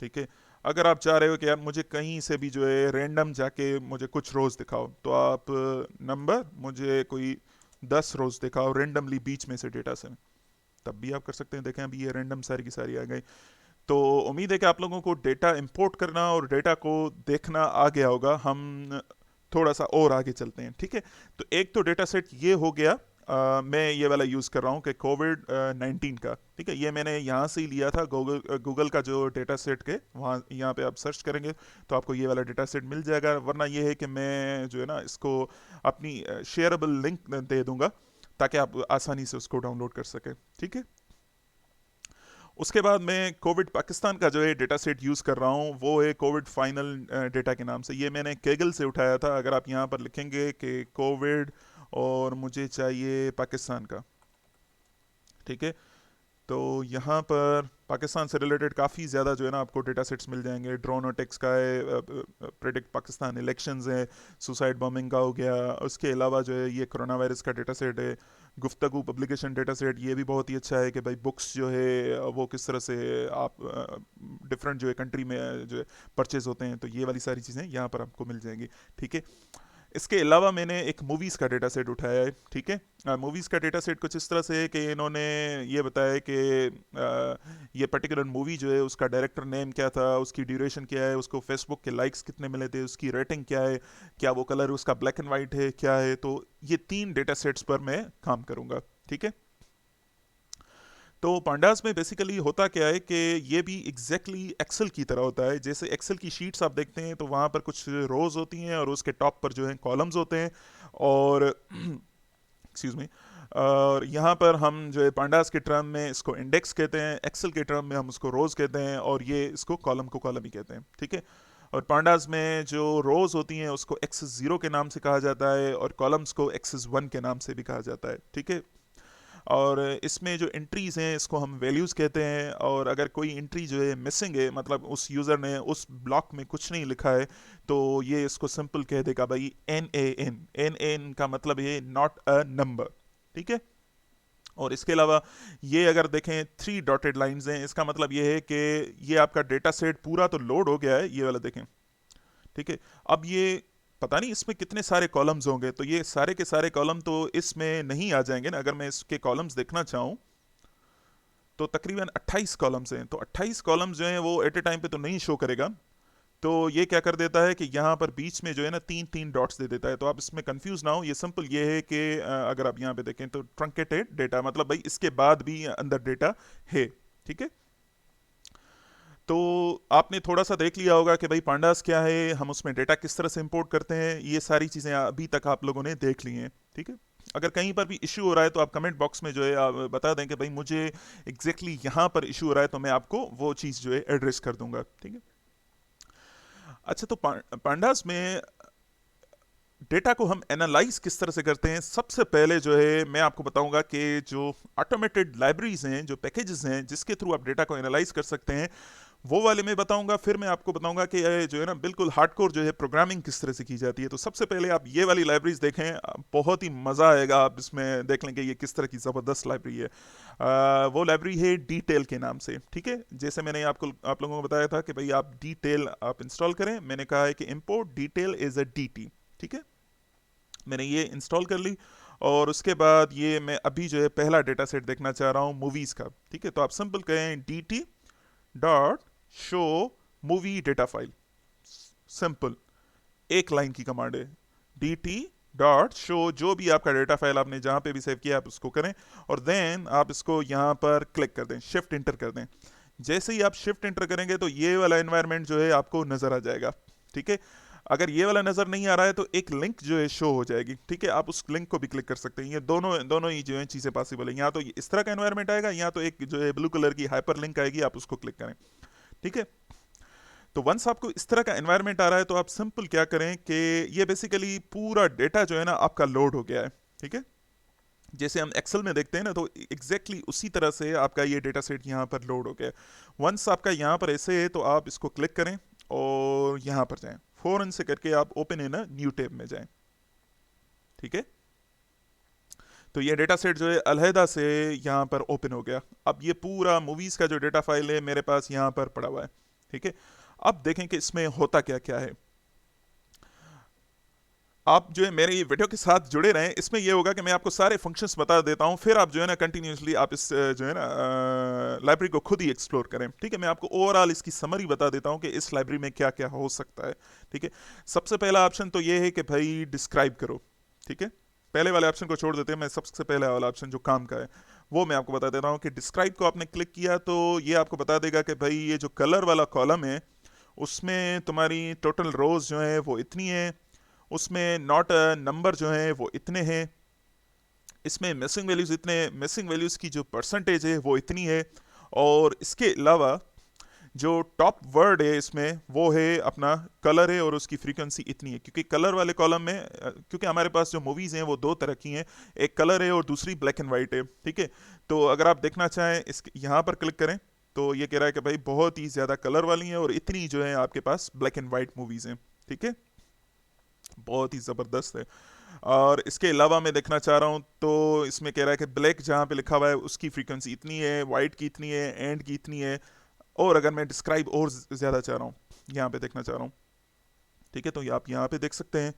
ठीक है। अगर आप चाह रहे हो कि यार मुझे कहीं से भी जो है रैंडम जाके मुझे कुछ रोज दिखाओ, तो आप नंबर मुझे कोई 10 रोज दिखाओ रैंडमली बीच में से डेटा से, तब भी आप कर सकते हैं। देखें अभी ये रैंडम सारी की सारी आ गई। तो उम्मीद है कि आप लोगों को डेटा इंपोर्ट करना और डेटा को देखना आ गया होगा। हम थोड़ा सा और आगे चलते हैं। ठीक है। तो एक तो डेटा सेट ये हो गया। मैं ये वाला यूज़ कर रहा हूँ कि कोविड 19 का। ठीक है। ये मैंने यहाँ से ही लिया था, गूगल गूगल का जो डेटा सेट के वहाँ यहाँ पे आप सर्च करेंगे तो आपको ये वाला डेटा सेट मिल जाएगा। वरना ये है कि मैं जो है ना इसको अपनी शेयरेबल लिंक दे दूंगा, ताकि आप आसानी से उसको डाउनलोड कर सकें। ठीक है। उसके बाद मैं कोविड पाकिस्तान का जो है डेटा सेट यूज़ कर रहा हूँ, वो है कोविड फाइनल डेटा के नाम से। ये मैंने केगल से उठाया था। अगर आप यहाँ पर लिखेंगे कि कोविड और मुझे चाहिए पाकिस्तान का, ठीक है, तो यहाँ पर पाकिस्तान से रिलेटेड काफ़ी ज़्यादा जो है ना आपको डेटा सेट्स मिल जाएंगे। ड्रोन अटैक्स का है, प्रेडिक्ट पाकिस्तान इलेक्शंस है, सुसाइड बॉम्बिंग का हो गया। उसके अलावा जो है ये कोरोना वायरस का डेटा सेट है। गुफ्तगू पब्लिकेशन डेटा सेट ये भी बहुत ही अच्छा है कि भाई बुक्स जो है वो किस तरह से आप डिफरेंट जो है कंट्री में जो है परचेज होते हैं, तो ये वाली सारी चीज़ें यहाँ पर आपको मिल जाएंगी। ठीक है। इसके अलावा मैंने एक मूवीज़ का डेटा सेट उठाया है। ठीक है। मूवीज़ का डेटा सेट कुछ इस तरह से है कि इन्होंने ये बताया है कि ये पर्टिकुलर मूवी जो है उसका डायरेक्टर नेम क्या था, उसकी ड्यूरेशन क्या है, उसको फेसबुक के लाइक्स कितने मिले थे, उसकी रेटिंग क्या है, क्या वो कलर उसका ब्लैक एंड वाइट है, क्या है। तो ये 3 डेटा सेट्स पर मैं काम करूँगा। ठीक है। तो पांडास में बेसिकली होता क्या है कि ये भी एग्जैक्टली एक्सेल की तरह होता है। जैसे एक्सेल की शीट्स आप देखते हैं तो वहाँ पर कुछ रोज होती हैं और उसके टॉप पर जो है कॉलम्स होते हैं। और एक्सक्यूज मी, और यहाँ पर हम जो है पांडास के टर्म में इसको इंडेक्स कहते हैं, एक्सेल के टर्म में हम उसको रोज कहते हैं, और ये इसको कॉलम को कॉलम ही कहते हैं। ठीक है। और पांडास में जो रोज होती हैं उसको एक्सेस 0 के नाम से कहा जाता है और कॉलम्स को एक्सेस 1 के नाम से भी कहा जाता है। ठीक है। और इसमें जो एंट्रीज हैं इसको हम वैल्यूज़ कहते हैं। और अगर कोई एंट्री जो है मिसिंग है, मतलब उस यूज़र ने उस ब्लॉक में कुछ नहीं लिखा है, तो ये इसको सिंपल कह देगा भाई NaN। NaN का मतलब है नॉट अ नंबर। ठीक है। और इसके अलावा ये अगर देखें 3 डॉटेड लाइंस हैं, इसका मतलब ये है कि ये आपका डेटा सेट पूरा तो लोड हो गया है, ये वाला देखें। ठीक है। अब ये पता नहीं इसमें कितने सारे कॉलम्स होंगे, तो ये सारे के सारे कॉलम तो इसमें नहीं आ जाएंगे ना। अगर मैं इसके कॉलम्स देखना चाहूँ तो तकरीबन 28 कॉलम्स हैं। तो 28 कॉलम्स जो हैं वो एट ए टाइम पे तो नहीं शो करेगा। तो ये क्या कर देता है कि यहाँ पर बीच में जो है ना 3 3 डॉट्स दे देता है। तो आप इसमें कंफ्यूज ना हो, ये सिंपल ये है कि अगर आप यहाँ पे देखें तो ट्रंकेटेड डेटा, मतलब भाई इसके बाद भी अंदर डेटा है। ठीक है। तो आपने थोड़ा सा देख लिया होगा कि भाई पांडास क्या है, हम उसमें डेटा किस तरह से इंपोर्ट करते हैं, ये सारी चीज़ें अभी तक आप लोगों ने देख ली हैं। ठीक है। अगर कहीं पर भी इशू हो रहा है तो आप कमेंट बॉक्स में जो है आप बता दें कि भाई मुझे एग्जैक्टली यहाँ पर इशू हो रहा है, तो मैं आपको वो चीज़ जो है एड्रेस कर दूंगा। ठीक है। अच्छा, तो पांडास में डेटा को हम एनालाइज किस तरह से करते हैं। सबसे पहले जो है मैं आपको बताऊंगा कि जो ऑटोमेटेड लाइब्रेरीज हैं, जो पैकेजेस हैं जिसके थ्रू आप डेटा को एनालाइज कर सकते हैं, वो वाले मैं बताऊंगा। फिर मैं आपको बताऊंगा कि ये जो है ना बिल्कुल हार्डकोर जो है प्रोग्रामिंग किस तरह से की जाती है। तो सबसे पहले आप ये वाली लाइब्रेरीज देखें, बहुत ही मज़ा आएगा। आप इसमें देख लेंगे ये किस तरह की ज़बरदस्त लाइब्रेरी है। वो लाइब्रेरी है डिटेल के नाम से। ठीक है। जैसे मैंने आप लोगों को बताया था कि भाई आप डिटेल आप इंस्टॉल करें, मैंने कहा है कि import detail is a DT। ठीक है। मैंने ये इंस्टॉल कर ली और उसके बाद ये मैं अभी जो है पहला डेटा सेट देखना चाह रहा हूँ मूवीज़ का। ठीक है। तो आप सिंपल कहें DT dot show movie data file. Simple एक लाइन की कमांड है। DT डॉट शो जो भी आपका डेटा फाइल आपने जहाँ पे भी सेव किया आप उसको करें, और देन आप इसको यहाँ पर क्लिक कर दें, शिफ्ट इंटर कर दें। जैसे ही आप शिफ्ट इंटर करेंगे तो ये वाला एनवायरनमेंट जो है आपको नज़र आ जाएगा। ठीक है। अगर ये वाला नज़र नहीं आ रहा है तो एक लिंक जो है शो हो जाएगी, ठीक है, आप उस लिंक को भी क्लिक कर सकते हैं। ये दोनों दोनों ही जो है चीज़ें पॉसिबल है। यहाँ तो इस तरह का एनवायरनमेंट आएगा, यहाँ तो एक जो है ब्लू कलर की हाइपर लिंक आएगी, आप उसको क्लिक करें, ठीक है। तो वंस आपको इस तरह का एनवायरनमेंट आ रहा है तो आप सिंपल क्या करें कि ये बेसिकली पूरा डेटा जो है ना आपका लोड हो गया है, ठीक है। जैसे हम एक्सेल में देखते हैं ना, तो एग्जैक्टली उसी तरह से आपका ये डेटा सेट यहाँ पर लोड हो गया है। वंस आपका यहाँ पर ऐसे है तो आप इसको क्लिक करें और यहाँ पर जाएं, फौरन से करके आप open in a new tab में जाएं, ठीक है। तो ये डेटा सेट जो है अलहदा से यहाँ पर ओपन हो गया। अब ये पूरा मूवीज़ का जो डेटा फाइल है मेरे पास यहाँ पर पड़ा हुआ है, ठीक है। अब देखें कि इसमें होता क्या क्या है। आप जो है मेरे ये वीडियो के साथ जुड़े रहें, इसमें ये होगा कि मैं आपको सारे फंक्शंस बता देता हूँ, फिर आप जो है ना कंटिन्यूसली आप इस जो है ना लाइब्रेरी को खुद ही एक्सप्लोर करें, ठीक है। मैं आपको ओवरऑल इसकी समरी बता देता हूँ कि इस लाइब्रेरी में क्या क्या हो सकता है, ठीक है। सबसे पहला ऑप्शन तो ये है कि भाई डिस्क्राइब करो, ठीक है। पहले वाले ऑप्शन को छोड़ देते हैं, मैं सबसे पहले वाला ऑप्शन जो काम का है वो मैं आपको बता देता हूँ कि डिस्क्राइब को आपने क्लिक किया तो ये आपको बता देगा कि भाई ये जो कलर वाला कॉलम है उसमें तुम्हारी टोटल रोज जो है वो इतनी है, उसमें नॉट नंबर जो है वो इतने हैं, इसमें मिसिंग वैल्यूज इतने, मिसिंग वैल्यूज की जो परसेंटेज है वो इतनी है, और इसके अलावा जो टॉप वर्ड है इसमें वो है अपना कलर है और उसकी फ्रीक्वेंसी इतनी है। क्योंकि कलर वाले कॉलम में क्योंकि हमारे पास जो मूवीज़ हैं वो दो तरह की हैं, एक कलर है और दूसरी ब्लैक एंड वाइट है, ठीक है। तो अगर आप देखना चाहें इस यहाँ पर क्लिक करें तो ये कह रहा है कि भाई बहुत ही ज़्यादा कलर वाली हैं और इतनी जो है आपके पास ब्लैक एंड वाइट मूवीज़ हैं, ठीक है। बहुत ही ज़बरदस्त है। और इसके अलावा मैं देखना चाह रहा हूँ तो इसमें कह रहा है कि ब्लैक जहाँ पे लिखा हुआ है उसकी फ्रीक्वेंसी इतनी है, वाइट की इतनी है, एंड की इतनी है। और अगर मैं डिस्क्राइब और ज़्यादा चाह रहा हूँ, यहाँ पे देखना चाह रहा हूँ, ठीक है, तो ये आप यहाँ पे देख सकते हैं।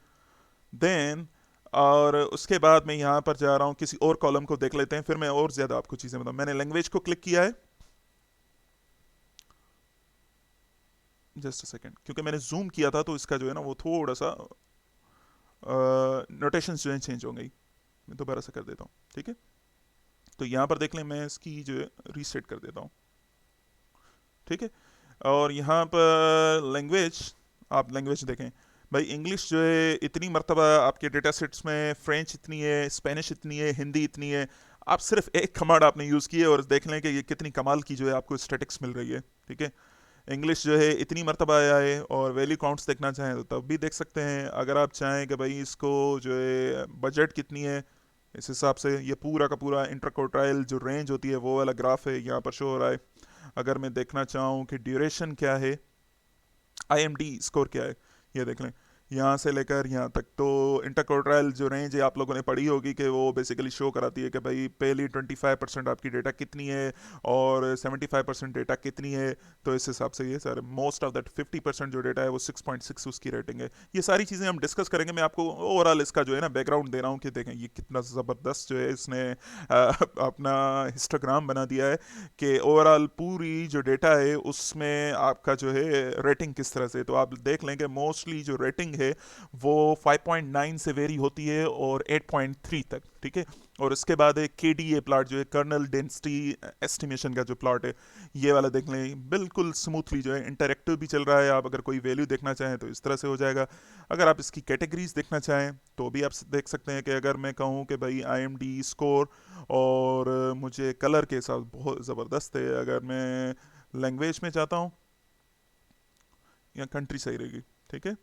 देन और उसके बाद मैं यहाँ पर जा रहा हूँ, किसी और कॉलम को देख लेते हैं, फिर मैं और ज़्यादा आपको चीज़ें बताऊँ। मैंने लैंग्वेज को क्लिक किया है, जस्ट अ सेकेंड, क्योंकि मैंने जूम किया था तो इसका जो है ना वो थोड़ा सा नोटेशंस जो है चेंज हो गई। मैं दोबारा से कर देता हूँ, ठीक है। तो यहाँ पर देख लें, मैं इसकी जो है रीसेट कर देता हूँ, ठीक है। और यहाँ पर लैंग्वेज, आप लैंग्वेज देखें भाई, इंग्लिश जो है इतनी मरतबा आपके डेटा सेट्स में, फ्रेंच इतनी है, स्पेनिश इतनी है, हिंदी इतनी है। आप सिर्फ एक कमांड आपने यूज़ की है और देख लें कि ये कितनी कमाल की जो है आपको स्टैटिक्स मिल रही है, ठीक है। इंग्लिश जो है इतनी मरतबा आया है, और वैल्यू काउंट्स देखना चाहें तो तब भी देख सकते हैं। अगर आप चाहें कि भाई इसको जो है बजट कितनी है, इस हिसाब से ये पूरा का पूरा इंटरकोटाइल जो रेंज होती है वो वाला ग्राफ है यहाँ पर शो हो रहा है। अगर मैं देखना चाहूँ कि ड्यूरेशन क्या है, IMD स्कोर क्या है, ये देख लें यहाँ से लेकर यहाँ तक। तो इंटरकोट्रायल जो रेंज है आप लोगों ने पढ़ी होगी कि वो बेसिकली शो कराती है कि भाई पहली 25% आपकी डेटा कितनी है और 75% डेटा कितनी है। तो इस हिसाब से ये सर मोस्ट ऑफ दैट 50% जो डेटा है वो 6.6 उसकी रेटिंग है। ये सारी चीज़ें हम डिस्कस करेंगे, मैं आपको ओवरऑल इसका जो है ना बैकग्राउंड दे रहा हूँ कि देखें ये कितना ज़बरदस्त जो है इसने अपना हिस्टोग्राम बना दिया है कि ओवरऑल पूरी जो डेटा है उसमें आपका जो है रेटिंग किस तरह से। तो आप देख लें कि मोस्टली जो रेटिंग है वो 5.9 से वेरी होती है और 8.3 तक, ठीक है। और इसके बाद है KDA प्लॉट जो है कर्नल डेंसिटी एस्टिमेशन का जो प्लॉट है, ये वाला देख लें बिल्कुल स्मूथली जो है इंटरेक्टिव भी चल रहा है। आप अगर कोई वैल्यू देखना चाहें तो इस तरह से हो जाएगा। अगर आप इसकी कैटेगरीज देखना चाहें तो भी आप देख सकते हैं कि अगर मैं कहूँ कि भाई IMD स्कोर और मुझे कलर के साथ बहुत ज़बरदस्त है। अगर मैं लैंग्वेज में चाहता हूँ या कंट्री सही रहेगी, ठीक है।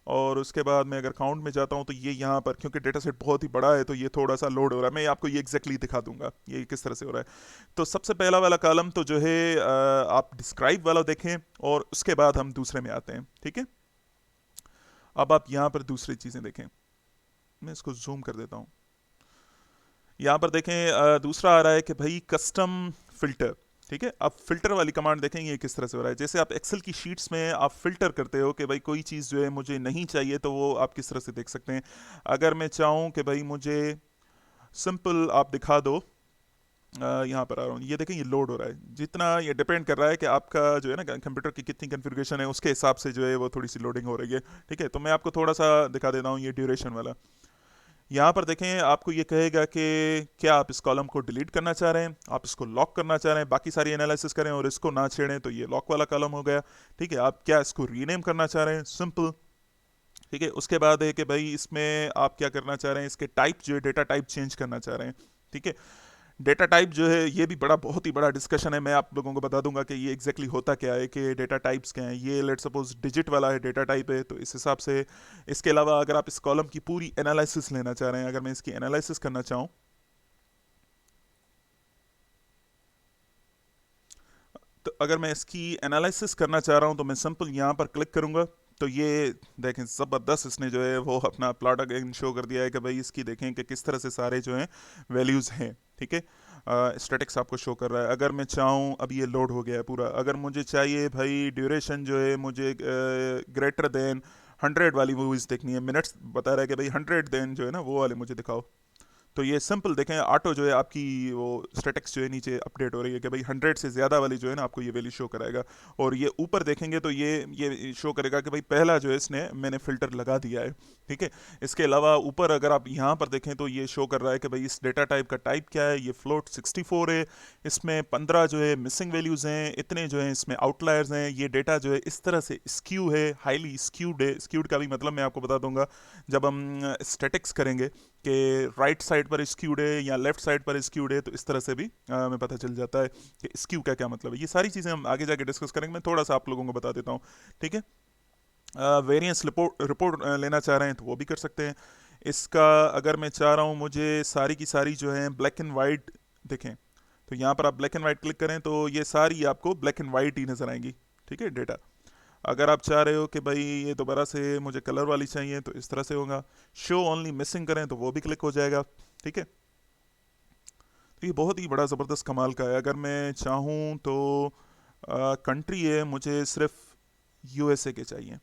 और उसके बाद मैं अगर काउंट में जाता हूँ तो ये यहाँ पर क्योंकि डेटा सेट बहुत ही बड़ा है तो ये थोड़ा सा लोड हो रहा है। मैं आपको ये एग्जैक्टली दिखा दूंगा ये किस तरह से हो रहा है। तो सबसे पहला वाला कॉलम तो जो है आप डिस्क्राइब वाला देखें और उसके बाद हम दूसरे में आते हैं, ठीक है। अब आप यहाँ पर दूसरी चीज़ें देखें, मैं इसको जूम कर देता हूँ। यहाँ पर देखें दूसरा आ रहा है कि भाई कस्टम फिल्टर, ठीक है। अब फिल्टर वाली कमांड देखें ये किस तरह से हो रहा है। जैसे आप एक्सेल की शीट्स में आप फिल्टर करते हो कि भाई कोई चीज़ जो है मुझे नहीं चाहिए तो वो आप किस तरह से देख सकते हैं। अगर मैं चाहूँ कि भाई मुझे सिंपल आप दिखा दो, यहाँ पर आ रहा हूँ, ये देखें ये लोड हो रहा है। जितना ये डिपेंड कर रहा है कि आपका जो है ना कंप्यूटर की कितनी कन्फिग्रेशन है उसके हिसाब से जो है वो थोड़ी सी लोडिंग हो रही है, ठीक है। तो मैं आपको थोड़ा सा दिखा देता हूँ ये ड्यूरेशन वाला। यहाँ पर देखें आपको ये कहेगा कि क्या आप इस कॉलम को डिलीट करना चाह रहे हैं, आप इसको लॉक करना चाह रहे हैं, बाकी सारी एनालिसिस करें और इसको ना छेड़ें, तो ये लॉक वाला कॉलम हो गया, ठीक है। आप क्या इसको रीनेम करना चाह रहे हैं, सिंपल ठीक है। उसके बाद है कि भाई इसमें आप क्या करना चाह रहे हैं, इसके टाइप जो है डेटा टाइप चेंज करना चाह रहे हैं। ठीक है। डेटा टाइप जो है ये भी बहुत ही बड़ा डिस्कशन है। मैं आप लोगों को बता दूंगा कि ये एग्जैक्टली होता क्या है, कि डेटा टाइप्स क्या हैं। ये लेट सपोज डिजिट वाला है डेटा टाइप है, तो इस हिसाब से इसके अलावा अगर आप इस कॉलम की पूरी एनालिसिस लेना चाह रहे हैं, अगर मैं इसकी एनालिसिस करना चाहूँ, तो अगर मैं इसकी एनालिसिस करना चाह रहा हूँ तो मैं सिंपल यहाँ पर क्लिक करूँगा। तो ये देखें ज़बरदस्त इसने जो है वो अपना प्लॉट अगेन शो कर दिया है कि भाई इसकी देखें कि किस तरह से सारे जो हैं वैल्यूज़ हैं। ठीक है। स्टैटिक्स आपको शो कर रहा है। अगर मैं चाहूँ, अब ये लोड हो गया है पूरा, अगर मुझे चाहिए भाई ड्यूरेशन जो है मुझे ग्रेटर देन 100 वाली मूवीज़ देखनी है, मिनट्स बता रहा है कि भाई 100 देन जो है ना वो वाले मुझे दिखाओ। तो ये सिंपल देखें ऑटो जो है आपकी वो स्टेटिक्स जो है नीचे अपडेट हो रही है कि भाई 100 से ज़्यादा वाली जो है ना आपको ये वैल्यू शो कराएगा। और ये ऊपर देखेंगे तो ये शो करेगा कि भाई पहला जो है इसने मैंने फ़िल्टर लगा दिया है। ठीक है। इसके अलावा ऊपर अगर आप यहाँ पर देखें तो ये शो कर रहा है कि भाई इस डेटा टाइप का टाइप क्या है, ये फ्लोट 64 है, इसमें 15 जो है मिसिंग वैल्यूज़ हैं, इतने जो हैं इसमें आउटलायर्स हैं, ये डेटा जो है इस तरह से स्क्यू है, हाईली स्क्यूड है। स्क्यूड का भी मतलब मैं आपको बता दूंगा जब हम स्टेटिक्स करेंगे कि राइट साइड पर स्क्यूड है या लेफ्ट साइड पर स्क्यूड है, तो इस तरह से भी हमें पता चल जाता है कि स्क्यू का क्या मतलब है। ये सारी चीज़ें हम आगे जाके डिस्कस करेंगे, मैं थोड़ा सा आप लोगों को बता देता हूँ। ठीक है। वेरिएंस रिपोर्ट रिपोर्ट लेना चाह रहे हैं तो वो भी कर सकते हैं। इसका अगर मैं चाह रहा हूँ मुझे सारी की सारी जो है ब्लैक एंड वाइट देखें, तो यहाँ पर आप ब्लैक एंड वाइट क्लिक करें तो ये सारी आपको ब्लैक एंड वाइट ही नज़र आएंगी। ठीक है। डेटा अगर आप चाह रहे हो कि भाई ये दोबारा से मुझे कलर वाली चाहिए तो इस तरह से होगा। शो ओनली मिसिंग करें तो वो भी क्लिक हो जाएगा। ठीक है। तो ये बहुत ही बड़ा ज़बरदस्त कमाल का है। अगर मैं चाहूँ तो कंट्री है, मुझे सिर्फ यूएसए के चाहिए,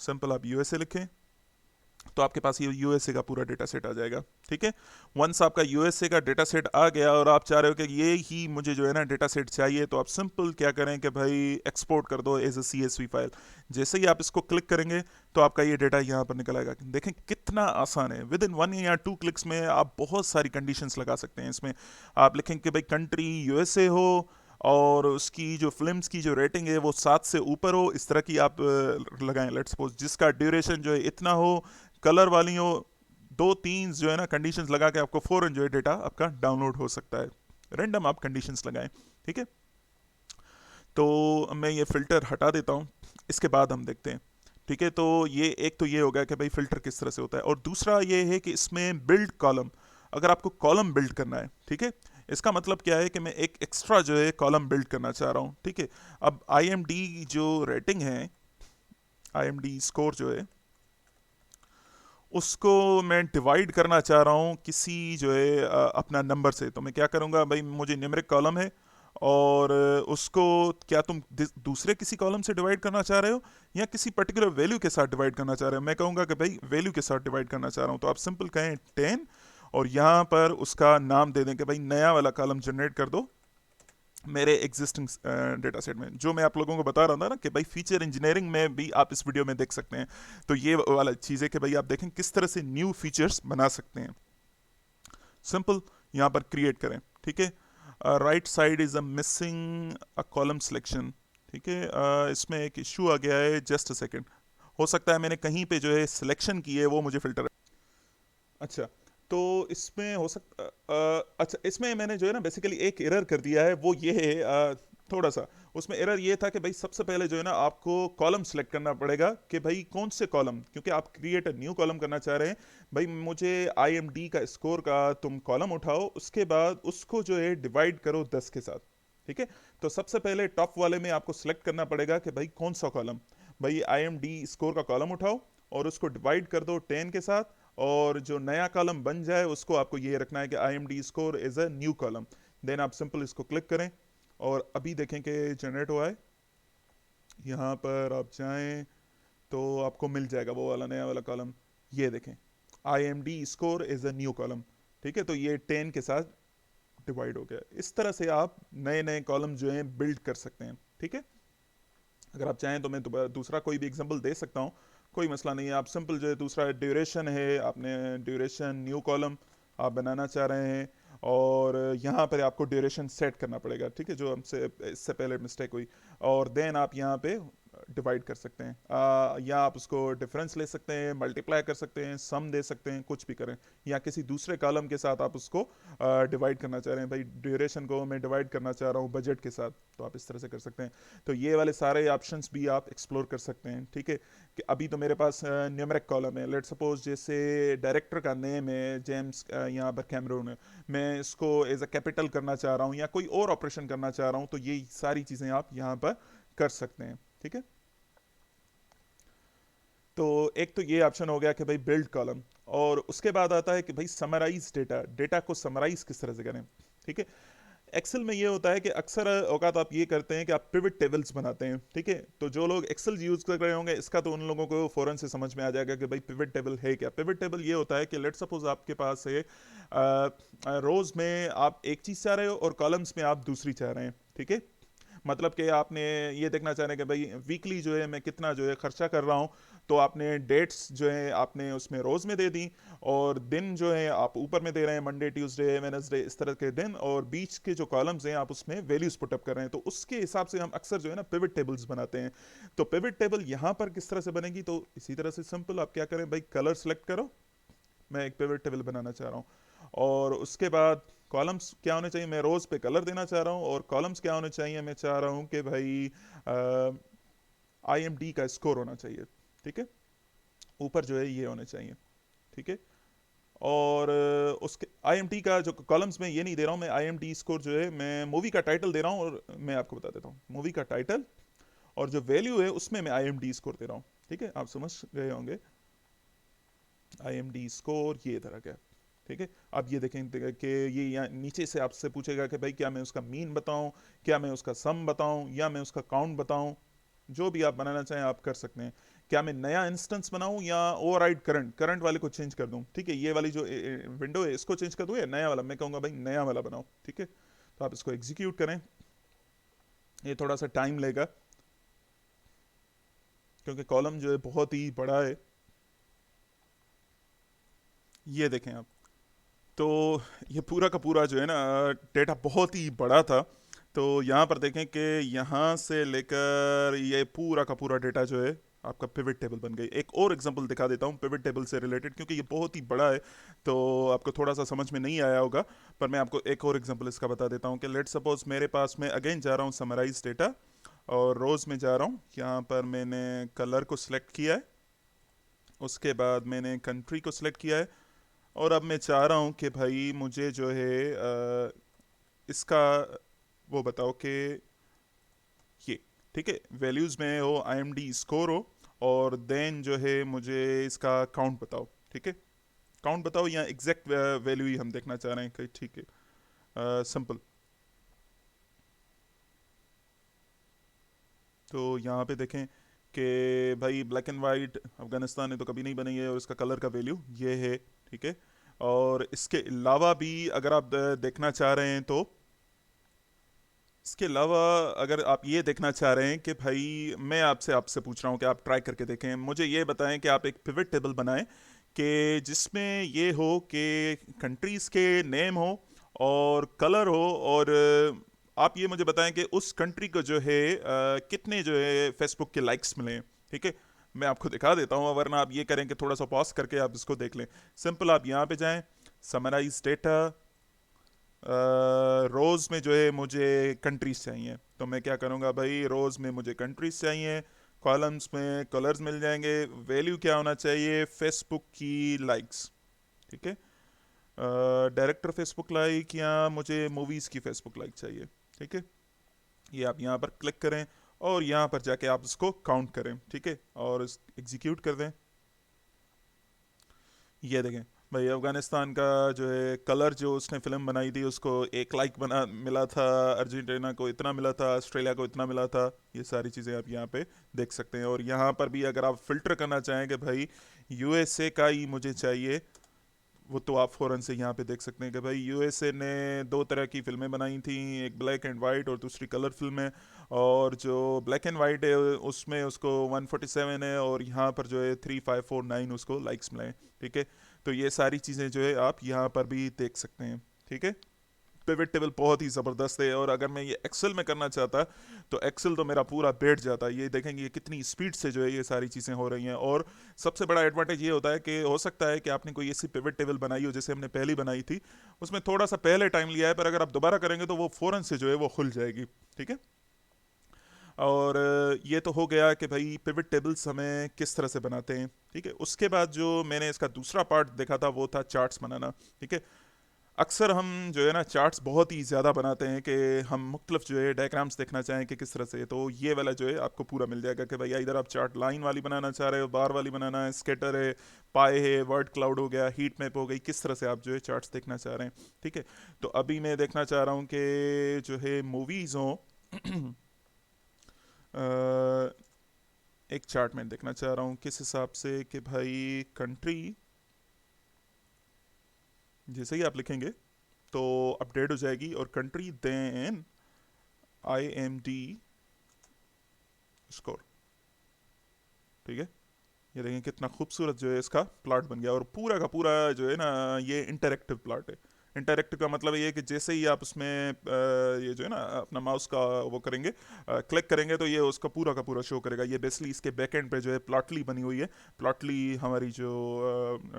सिंपल आप यूएसए लिखें तो आपके पास ये यूएसए का पूरा डेटा सेट आ जाएगा। ठीक है। वंस आपका यूएसए का डेटा सेट आ गया और आप चाह रहे हो कि ये ही मुझे जो है ना डेटा सेट चाहिए, तो आप सिंपल क्या करें कि भाई एक्सपोर्ट कर दो एज ए CSV फाइल। जैसे ही आप इसको क्लिक करेंगे तो आपका ये डेटा यहाँ पर निकल आएगा। देखें कितना आसान है, विद इन 1 या 2 क्लिक्स में आप बहुत सारी कंडीशंस लगा सकते हैं इसमें। आप लिखेंगे कि भाई कंट्री यूएसए हो और उसकी जो फिल्म्स की जो रेटिंग है वो 7 से ऊपर हो, इस तरह की आप लगाएं। लेट्स सपोज जिसका ड्यूरेशन जो है इतना हो, कलर वाली हो, 2-3 जो है ना कंडीशंस लगा के आपको फौरन जो है डेटा आपका डाउनलोड हो सकता है। रैंडम आप कंडीशंस लगाएं। ठीक है। तो मैं ये फ़िल्टर हटा देता हूँ, इसके बाद हम देखते हैं। ठीक है। तो ये एक तो ये हो गया कि भाई फ़िल्टर किस तरह से होता है, और दूसरा ये है कि इसमें बिल्ड कॉलम, अगर आपको कॉलम बिल्ड करना है। ठीक है। इसका मतलब क्या है कि मैं एक एक्स्ट्रा जो है कॉलम बिल्ड करना चाह रहा हूँ। ठीक है। अब IMD जो रेटिंग है, IMD स्कोर जो है उसको मैं डिवाइड करना चाह रहा हूँ किसी जो है अपना नंबर से। तो मैं क्या करूँगा भाई, मुझे न्यूमेरिक कॉलम है और उसको क्या तुम दूसरे किसी कॉलम से डिवाइड करना चाह रहे हो या किसी पर्टिकुलर वैल्यू के साथ डिवाइड करना चाह रहे हो। मैं कहूँगा कि भाई वैल्यू के साथ डिवाइड करना चाह रहा हूँ, तो आप सिंपल कहें 10 और यहाँ पर उसका नाम दे दें कि भाई नया वाला कॉलम जनरेट कर दो मेरे एग्जिस्टिंग डेटा सेट में। जो मैं आप लोगों को बता रहा था ना कि भाई फीचर इंजीनियरिंग में भी आप इस वीडियो में देख सकते हैं, तो ये वाला चीज़ है कि भाई आप देखें किस तरह से न्यू फीचर्स बना सकते हैं। सिंपल यहाँ पर क्रिएट करें। ठीक है। Right side is a missing a column selection. ठीक है। इसमें एक इशू आ गया है, जस्ट अ सेकेंड। हो सकता है मैंने कहीं पे जो है सिलेक्शन की है वो मुझे फिल्टर। अच्छा, तो इसमें हो सकता अच्छा इसमें मैंने जो है ना बेसिकली एक एरर कर दिया है, वो ये है थोड़ा सा। उसमें एरर ये था कि भाई सबसे पहले जो है ना आपको कॉलम सेलेक्ट करना पड़ेगा कि भाई कौन से कॉलम, क्योंकि आप क्रिएट अ न्यू कॉलम करना चाह रहे हैं। भाई मुझे IMD का स्कोर का तुम कॉलम उठाओ, उसके बाद उसको जो है डिवाइड करो 10 के साथ। ठीक है। तो सबसे पहले टॉप वाले में आपको सेलेक्ट करना पड़ेगा कि भाई कौन सा कॉलम। भाई IMD स्कोर का कॉलम उठाओ और उसको डिवाइड कर दो 10 के साथ, और जो नया कॉलम बन जाए उसको आपको ये रखना है कि IMD score is a new column. Then आप सिंपल इसको क्लिक करें और अभी देखें कि जनरेट हुआ है। यहाँ पर आप जाएं तो आपको मिल जाएगा वो वाला नया वाला कॉलम। ये देखें IMD score is a new column. ठीक है। तो ये 10 के साथ डिवाइड हो गया। इस तरह से आप नए नए कॉलम जो हैं बिल्ड कर सकते हैं। ठीक है। अगर आप चाहें तो मैं दूसरा कोई भी एग्जांपल दे सकता हूँ, कोई मसला नहीं है। आप सिंपल जो है दूसरा ड्यूरेशन है, आपने ड्यूरेशन न्यू कॉलम आप बनाना चाह रहे हैं और यहाँ पर आपको ड्यूरेशन सेट करना पड़ेगा। ठीक है। जो हमसे इससे पहले मिस्टेक हुई, और देन आप यहाँ पे डिवाइड कर सकते हैं। या आप उसको डिफरेंस ले सकते हैं, मल्टीप्लाई कर सकते हैं, सम दे सकते हैं, कुछ भी करें। या किसी दूसरे कॉलम के साथ आप उसको डिवाइड करना चाह रहे हैं, भाई ड्यूरेशन को मैं डिवाइड करना चाह रहा हूँ बजट के साथ, तो आप इस तरह से कर सकते हैं। तो ये वाले सारे ऑप्शंस भी आप एक्सप्लोर कर सकते हैं, ठीक है। कि अभी तो मेरे पास न्यूमेरिक कॉलम है, लेट सपोज जैसे डायरेक्टर का नेम है जेम्स यहाँ पर कैमरून है, मैं इसको एज अ कैपिटल करना चाह रहा हूँ या कोई और ऑपरेशन करना चाह रहा हूँ, तो ये सारी चीज़ें आप यहाँ पर कर सकते हैं, ठीक है। तो एक तो ये ऑप्शन हो गया कि भाई बिल्ड कॉलम, और उसके बाद आता है कि भाई समराइज डेटा, डेटा को समराइज किस तरह से करें, ठीक है। एक्सेल में ये होता है कि अक्सर औकात आप ये करते हैं कि आप पिवट टेबल्स बनाते हैं, ठीक है। तो जो लोग एक्सेल यूज कर रहे होंगे इसका तो उन लोगों को फौरन से समझ में आ जाएगा कि भाई पिवट टेबल है क्या। पिवट टेबल ये होता है कि लेट सपोज आपके पास है रोज में आप एक चीज चाह रहे हो और कॉलम्स में आप दूसरी चाह रहे हैं, ठीक है। मतलब कि आपने ये देखना चाह रहे हैं कि भाई वीकली जो है मैं कितना जो है खर्चा कर रहा हूँ, तो आपने डेट्स जो है आपने उसमें रोज में दे दी, और दिन जो है आप ऊपर में दे रहे हैं, मंडे ट्यूसडे वेडनेसडे इस तरह के दिन, और बीच के जो कॉलम्स हैं आप उसमें वैल्यूज पुटअप कर रहे हैं। तो उसके हिसाब से हम अक्सर जो है ना पिवट टेबल्स बनाते हैं। तो पिवट टेबल यहाँ पर किस तरह से बनेगी, तो इसी तरह से सिंपल आप क्या करें भाई, कलर सेलेक्ट करो, मैं एक पिवट टेबल बनाना चाह रहा हूँ, और उसके बाद कॉलम्स क्या होने चाहिए, मैं रोज पे कलर देना चाह रहा हूँ, और कॉलम्स क्या होने चाहिए, मैं चाह रहा हूँ कि भाई IMD का स्कोर होना चाहिए, ठीक है। ऊपर जो है ये होने चाहिए, ठीक है। और उसके IMD का जो कॉलम्स में ये नहीं दे रहा हूँ मैं, IMD स्कोर जो है मैं मूवी का टाइटल दे रहा हूँ, और मैं आपको बता देता हूँ मूवी का टाइटल, और जो वैल्यू है उसमें मैं IMD स्कोर दे रहा हूँ, ठीक है। आप समझ गए होंगे IMD स्कोर ये तरह का, ठीक है। अब ये देखें कि ये यहाँ नीचे से आपसे पूछेगा कि भाई क्या मैं उसका मीन बताऊं, क्या मैं उसका सम बताऊं, या मैं उसका काउंट बताऊं। जो भी आप बनाना चाहें आप कर सकते हैं। क्या मैं नया इंस्टेंस बनाऊं या ओवरराइड करंट, करंट वाले को चेंज कर दूं, ठीक है। ये वाली जो विंडो है इसको चेंज कर दूं, या नया वाला, मैं कहूंगा भाई नया वाला बनाओ, ठीक है। तो आप इसको एग्जीक्यूट करें, ये थोड़ा सा टाइम लेगा क्योंकि कॉलम जो है बहुत ही बड़ा है। ये देखें आप, तो ये पूरा का पूरा जो है ना डेटा बहुत ही बड़ा था। तो यहाँ पर देखें कि यहाँ से लेकर ये पूरा का पूरा डेटा जो है आपका पिवट टेबल बन गई। एक और एग्जांपल दिखा देता हूँ पिवट टेबल से रिलेटेड, क्योंकि ये बहुत ही बड़ा है तो आपको थोड़ा सा समझ में नहीं आया होगा, पर मैं आपको एक और एग्जांपल इसका बता देता हूँ कि लेट सपोज मेरे पास, मैं अगेन जा रहा हूँ समराइज डेटा, और रोज़ में जा रहा हूँ। यहाँ पर मैंने कलर को सिलेक्ट किया है, उसके बाद मैंने कंट्री को सिलेक्ट किया है, और अब मैं चाह रहा हूँ कि भाई मुझे जो है इसका वो बताओ कि ये, ठीक है, वैल्यूज़ में हो, IMD स्कोर हो, और देन जो है मुझे इसका काउंट बताओ, ठीक है। काउंट बताओ या एग्जैक्ट वैल्यू ही हम देखना चाह रहे हैं, ठीक है, सिंपल। तो यहाँ पे देखें कि भाई ब्लैक एंड वाइट अफगानिस्तान ने तो कभी नहीं बनाई है, और इसका कलर का वैल्यू ये है, ठीक है। और इसके अलावा भी अगर आप देखना चाह रहे हैं, तो इसके अलावा अगर आप ये देखना चाह रहे हैं कि भाई मैं आपसे आपसे पूछ रहा हूँ कि आप ट्राई करके देखें, मुझे ये बताएं कि आप एक पिवट टेबल बनाएं कि जिसमें ये हो कि कंट्रीज़ के नेम हो और कलर हो, और आप ये मुझे बताएं कि उस कंट्री को जो है कितने जो है फेसबुक के लाइक्स मिले, ठीक है। मैं आपको दिखा देता हूँ, वरना आप ये करें कि थोड़ा सा पॉज करके आप इसको देख लें। सिंपल आप यहाँ पे जाएं, समराइज डेटा, रोज़ में जो है मुझे कंट्रीज चाहिए, तो मैं क्या करूँगा भाई, रोज़ में मुझे कंट्रीज चाहिए, कॉलम्स में कलर्स मिल जाएंगे, वैल्यू क्या होना चाहिए, फेसबुक की लाइक्स, ठीक है। डायरेक्टर फेसबुक लाइक या मुझे मूवीज़ की फेसबुक लाइक चाहिए, ठीक है। ये आप यहाँ पर क्लिक करें, और यहाँ पर जाके आप इसको काउंट करें, ठीक है, और एग्जीक्यूट कर दें। ये देखें भाई, अफगानिस्तान का जो है कलर, जो उसने फिल्म बनाई थी उसको 1 लाइक बना मिला था, अर्जेंटीना को इतना मिला था, ऑस्ट्रेलिया को इतना मिला था। ये सारी चीज़ें आप यहाँ पे देख सकते हैं। और यहाँ पर भी अगर आप फिल्टर करना चाहें कि भाई USA का ही मुझे चाहिए, वो तो आप फ़ौरन से यहाँ पे देख सकते हैं कि भाई USA ने 2 तरह की फ़िल्में बनाई थी, एक ब्लैक एंड वाइट और दूसरी कलर फिल्म है। और जो ब्लैक एंड वाइट है उसमें उसको 147 है, और यहाँ पर जो है 3549 उसको लाइक्स मिले हैं, ठीक है। तो ये सारी चीज़ें जो है आप यहाँ पर भी देख सकते हैं, ठीक है। पिवट टेबल बहुत ही ज़बरदस्त है, और अगर मैं ये एक्सेल में करना चाहता तो एक्सेल तो मेरा पूरा बैठ जाता। ये देखेंगे ये कितनी स्पीड से जो है ये सारी चीज़ें हो रही हैं। और सबसे बड़ा एडवांटेज ये होता है कि हो सकता है कि आपने कोई ऐसी पिवट टेबल बनाई हो जैसे हमने पहली बनाई थी, उसमें थोड़ा सा पहले टाइम लिया है, पर अगर आप दोबारा करेंगे तो वो फ़ौरन से जो है वो खुल जाएगी। ठीक है। और ये तो हो गया कि भाई पिवट टेबल्स हमें किस तरह से बनाते हैं। ठीक है। उसके बाद जो मैंने इसका दूसरा पार्ट देखा था वो था चार्ट्स बनाना। ठीक है। अक्सर हम जो है ना चार्ट्स बहुत ही ज़्यादा बनाते हैं कि हम मुख्तलिफ जो है डायग्राम्स देखना चाहें कि किस तरह से, तो ये वाला जो है आपको पूरा मिल जाएगा कि भैया इधर आप चार्ट लाइन वाली बनाना चाह रहे हो, बार वाली बनाना है, स्केटर है, पाए है, वर्ड क्लाउड हो गया, हीट मैप हो गई, किस तरह से आप जो है चार्ट्स देखना चाह रहे हैं। ठीक है। तो अभी मैं देखना चाह रहा हूँ कि जो है मूवीज़ हों एक चार्ट में देखना चाह रहा हूँ किस हिसाब से कि भाई कंट्री जैसे ही आप लिखेंगे तो अपडेट हो जाएगी, और कंट्री देन IMD स्कोर। ठीक है। ये देखें कितना खूबसूरत जो है इसका प्लॉट बन गया, और पूरा का पूरा जो है ना ये इंटरेक्टिव प्लॉट है। इंटरेक्टिव का मतलब ये है कि जैसे ही आप उसमें ये जो है ना अपना माउस का वो करेंगे, क्लिक करेंगे, तो ये उसका पूरा का पूरा शो करेगा। ये बेसिकली इसके बैक एंड पे जो है प्लॉटली बनी हुई है। प्लॉटली हमारी जो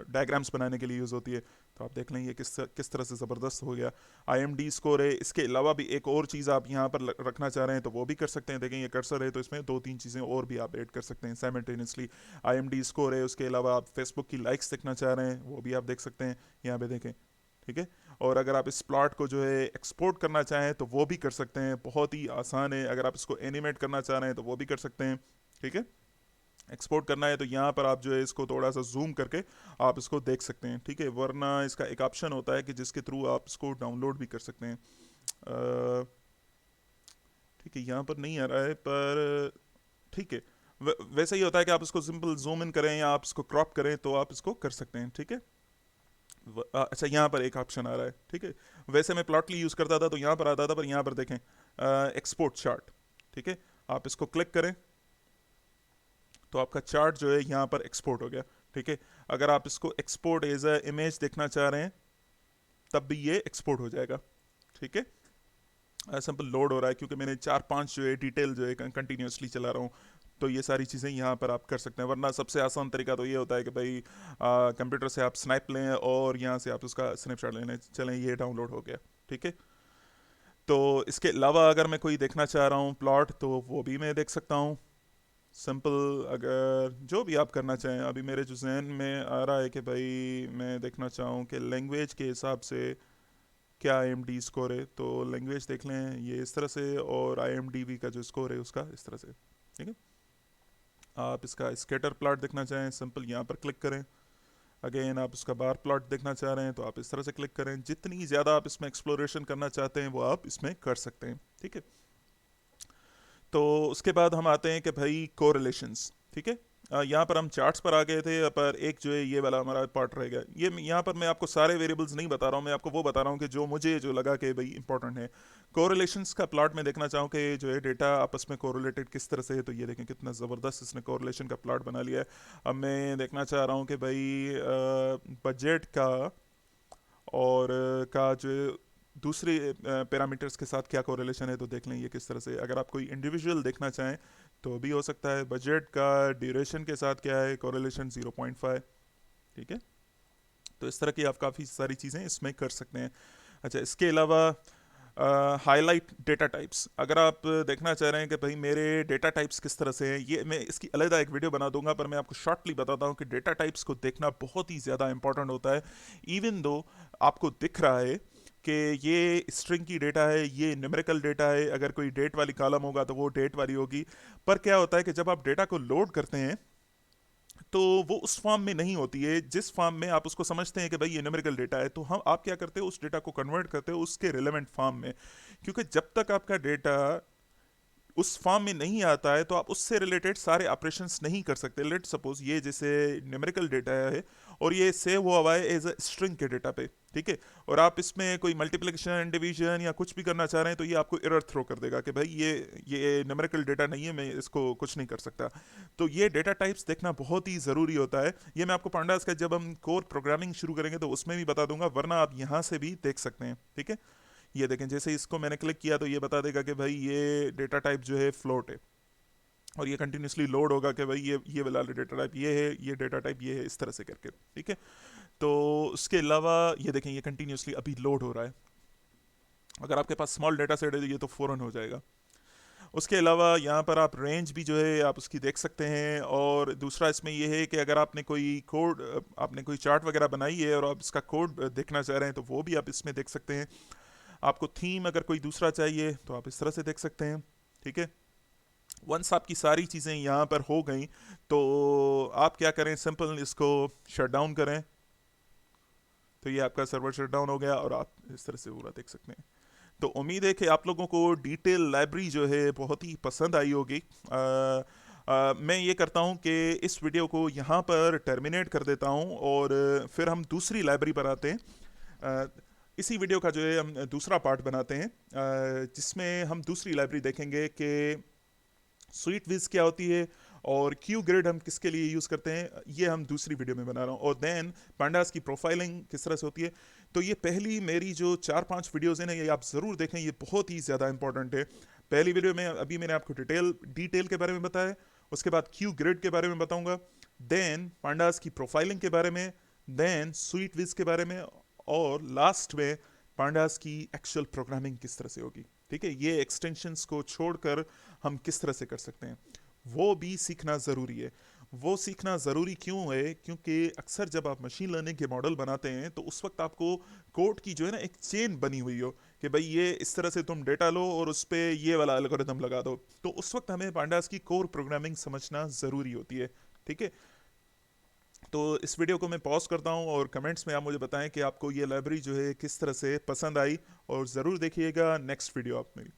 डायग्राम्स बनाने के लिए यूज़ होती है। तो आप देख लें ये किस तरह से ज़बरदस्त हो गया। IMD स्कोर है। इसके अलावा भी एक और चीज़ आप यहाँ पर रखना चाह रहे हैं तो वो भी कर सकते हैं। देखें ये कर्सर है तो इसमें दो तीन चीज़ें और भी आप ऐड कर सकते हैं साइमल्टेनियसली। IMD स्कोर है, उसके अलावा आप फेसबुक की लाइक्स देखना चाह रहे हैं वो भी आप देख सकते हैं, यहाँ पे देखें। ठीक है। और अगर आप इस प्लॉट को जो है एक्सपोर्ट करना चाहें तो वो भी कर सकते हैं, बहुत ही आसान है। अगर आप इसको एनिमेट करना चाह रहे हैं तो वो भी कर सकते हैं। ठीक है। एक्सपोर्ट करना है तो यहाँ पर आप जो है इसको थोड़ा सा जूम करके आप इसको देख सकते हैं। ठीक है। वरना इसका एक ऑप्शन होता है कि जिसके थ्रू आप इसको डाउनलोड भी कर सकते हैं। ठीक है, यहाँ पर नहीं आ रहा है पर ठीक है। वैसे ही होता है कि आप इसको सिंपल जूम इन करें या आप इसको क्रॉप करें तो आप इसको कर सकते हैं। ठीक है। अच्छा यहाँ पर एक ऑप्शन आ रहा है। ठीक है। वैसे मैं प्लॉटली यूज़ करता था तो यहाँ पर आता था, पर यहाँ पर देखें एक्सपोर्ट चार्ट। ठीक है। आप इसको क्लिक करें तो आपका चार्ट जो है यहाँ पर एक्सपोर्ट हो गया। ठीक है। अगर आप इसको एक्सपोर्ट एज अ इमेज देखना चाह रहे हैं तब भी ये एक्सपोर्ट हो जाएगा। ठीक है। सिंपल लोड हो रहा है क्योंकि मैंने 4-5 जो है डिटेल जो है कंटिन्यूसली चला रहा हूँ, तो ये सारी चीज़ें यहाँ पर आप कर सकते हैं। वरना सबसे आसान तरीका तो ये होता है कि भाई कंप्यूटर से आप स्नैप लें और यहाँ से आप उसका स्नैपशॉट लेने चलें, ये डाउनलोड हो गया। ठीक है। तो इसके अलावा अगर मैं कोई देखना चाह रहा हूँ प्लॉट तो वो भी मैं देख सकता हूँ सिंपल। अगर जो भी आप करना चाहें, अभी मेरे जो जहन में आ रहा है कि भाई मैं देखना चाहूँ कि लैंग्वेज के हिसाब से क्या IMD स्कोर है, तो लैंग्वेज देख लें ये इस तरह से, और IMDb का जो स्कोर है उसका इस तरह से। ठीक है। आप इसका स्केटर प्लॉट देखना चाहें सिंपल यहाँ पर क्लिक करें। अगेन आप इसका बार प्लॉट देखना चाह रहे हैं तो आप इस तरह से क्लिक करें। जितनी ज़्यादा आप इसमें एक्सप्लोरेशन करना चाहते हैं वो आप इसमें कर सकते हैं। ठीक है। तो उसके बाद हम आते हैं कि भाई कोरिलेशंस। ठीक है। यहाँ पर हम चार्ट्स पर आ गए थे, पर एक जो है ये वाला हमारा पार्ट रह गया। ये यहाँ पर मैं आपको सारे वेरिएबल्स नहीं बता रहा हूँ, मैं आपको वो बता रहा हूँ कि जो मुझे जो लगा कि भाई इंपॉर्टेंट है। कोरिलेशंस का प्लॉट में देखना चाहूँ कि जो है डेटा आपस में कोरिलेटेड किस तरह से है, तो ये देखें कितना ज़बरदस्त इसने कोरिलेशन का प्लॉट बना लिया है। अब मैं देखना चाह रहा हूँ कि भाई बजट का और का जो दूसरे पैरामीटर्स के साथ क्या कोरिलेशन है, तो देख लें ये किस तरह से। अगर आप कोई इंडिविजुअल देखना चाहें तो भी हो सकता है। बजट का ड्यूरेशन के साथ क्या है कोरिलेशन 0.5। ठीक है। तो इस तरह की आप काफ़ी सारी चीज़ें इसमें कर सकते हैं। अच्छा, इसके अलावा हाईलाइट डेटा टाइप्स, अगर आप देखना चाह रहे हैं कि भाई मेरे डेटा टाइप्स किस तरह से हैं, ये मैं इसकी अलग एक वीडियो बना दूंगा, पर मैं आपको शॉर्टली बताता हूँ कि डेटा टाइप्स को देखना बहुत ही ज़्यादा इंपॉर्टेंट होता है। इवन दो आपको दिख रहा है कि ये स्ट्रिंग की डेटा है, ये न्यूमेरिकल डेटा है, अगर कोई डेट वाली कॉलम होगा तो वो डेट वाली होगी, पर क्या होता है कि जब आप डेटा को लोड करते हैं तो वो उस फॉर्म में नहीं होती है जिस फॉर्म में आप उसको समझते हैं कि भाई ये न्यूमेरिकल डेटा है। तो हम आप क्या करते हो, उस डेटा को कन्वर्ट करते हो उसके रिलेवेंट फॉर्म में, क्योंकि जब तक आपका डेटा उस फॉर्म में नहीं आता है तो आप उससे रिलेटेड सारे ऑपरेशंस नहीं कर सकते। लेट सपोज ये जैसे न्यूमेरिकल डेटा है और ये सेव हुआ हुआ है एज अ स्ट्रिंग के डेटा पे। ठीक है। और आप इसमें कोई मल्टीप्लिकेशन डिवीजन या कुछ भी करना चाह रहे हैं तो ये आपको एरर थ्रो कर देगा कि भाई ये न्यूमेरिकल डेटा नहीं है, मैं इसको कुछ नहीं कर सकता। तो ये डेटा टाइप्स देखना बहुत ही ज़रूरी होता है। ये मैं आपको पांडास का जब हम कोर प्रोग्रामिंग शुरू करेंगे तो उसमें भी बता दूंगा, वरना आप यहाँ से भी देख सकते हैं। ठीक है। ये देखें, जैसे इसको मैंने क्लिक किया तो ये बता देगा कि भाई ये डेटा टाइप जो है फ्लोट है, और ये कंटिन्यूसली लोड होगा कि भाई ये वाला डेटा टाइप ये है, ये डेटा टाइप ये है, इस तरह से करके, ठीक है। तो उसके अलावा ये देखें, ये कंटिन्यूसली अभी लोड हो रहा है। अगर आपके पास स्मॉल डेटा सेट है तो ये तो फ़ौरन हो जाएगा। उसके अलावा यहाँ पर आप रेंज भी जो है आप उसकी देख सकते हैं। और दूसरा इसमें ये है कि अगर आपने कोई कोड, आपने कोई चार्ट वगैरह बनाई है और आप इसका कोड देखना चाह रहे हैं तो वो भी आप इसमें देख सकते हैं। आपको थीम अगर कोई दूसरा चाहिए तो आप इस तरह से देख सकते हैं, ठीक है। वंस आपकी सारी चीज़ें यहाँ पर हो गई तो आप क्या करें, सिंपल इसको शट डाउन करें, तो ये आपका सर्वर शट डाउन हो गया और आप इस तरह से पूरा देख सकते हैं। तो उम्मीद है कि आप लोगों को डिटेल लाइब्रेरी जो है बहुत ही पसंद आई होगी। मैं ये करता हूँ कि इस वीडियो को यहाँ पर टर्मिनेट कर देता हूँ और फिर हम दूसरी लाइब्रेरी पर आते हैं। अ, इसी वीडियो का जो है हम दूसरा पार्ट बनाते हैं, जिसमें हम दूसरी लाइब्रेरी देखेंगे कि स्वीट विज क्या होती है और क्यू ग्रिड हम किसके लिए यूज़ करते हैं। ये हम दूसरी वीडियो में बना रहा हूँ। और देन पांडास की प्रोफाइलिंग किस तरह से होती है। तो ये पहली मेरी जो 4-5 वीडियोज़ हैं ना, ये आप ज़रूर देखें, ये बहुत ही ज़्यादा इंपॉर्टेंट है। पहली वीडियो में अभी मैंने आपको डिटेल के बारे में बताया, उसके बाद क्यू ग्रिड के बारे में बताऊंगा, देन पांडास की प्रोफाइलिंग के बारे में, देन स्वीट विज के बारे में, और लास्ट में पांडास की एक्चुअल प्रोग्रामिंग किस तरह से होगी, ठीक है। ये एक्सटेंशंस को छोड़कर हम किस तरह से कर सकते हैं वो भी सीखना ज़रूरी है। वो सीखना ज़रूरी क्यों है, क्योंकि अक्सर जब आप मशीन लर्निंग के मॉडल बनाते हैं तो उस वक्त आपको कोड की जो है ना एक चेन बनी हुई हो कि भाई ये इस तरह से तुम डेटा लो और उस पर ये वाला एल्गोरिथम लगा दो, तो उस वक्त हमें पांडास की कोर प्रोग्रामिंग समझना ज़रूरी होती है, ठीक है। तो इस वीडियो को मैं पॉज करता हूँ और कमेंट्स में आप मुझे बताएं कि आपको ये लाइब्रेरी जो है किस तरह से पसंद आई, और ज़रूर देखिएगा नेक्स्ट वीडियो आप मेरी।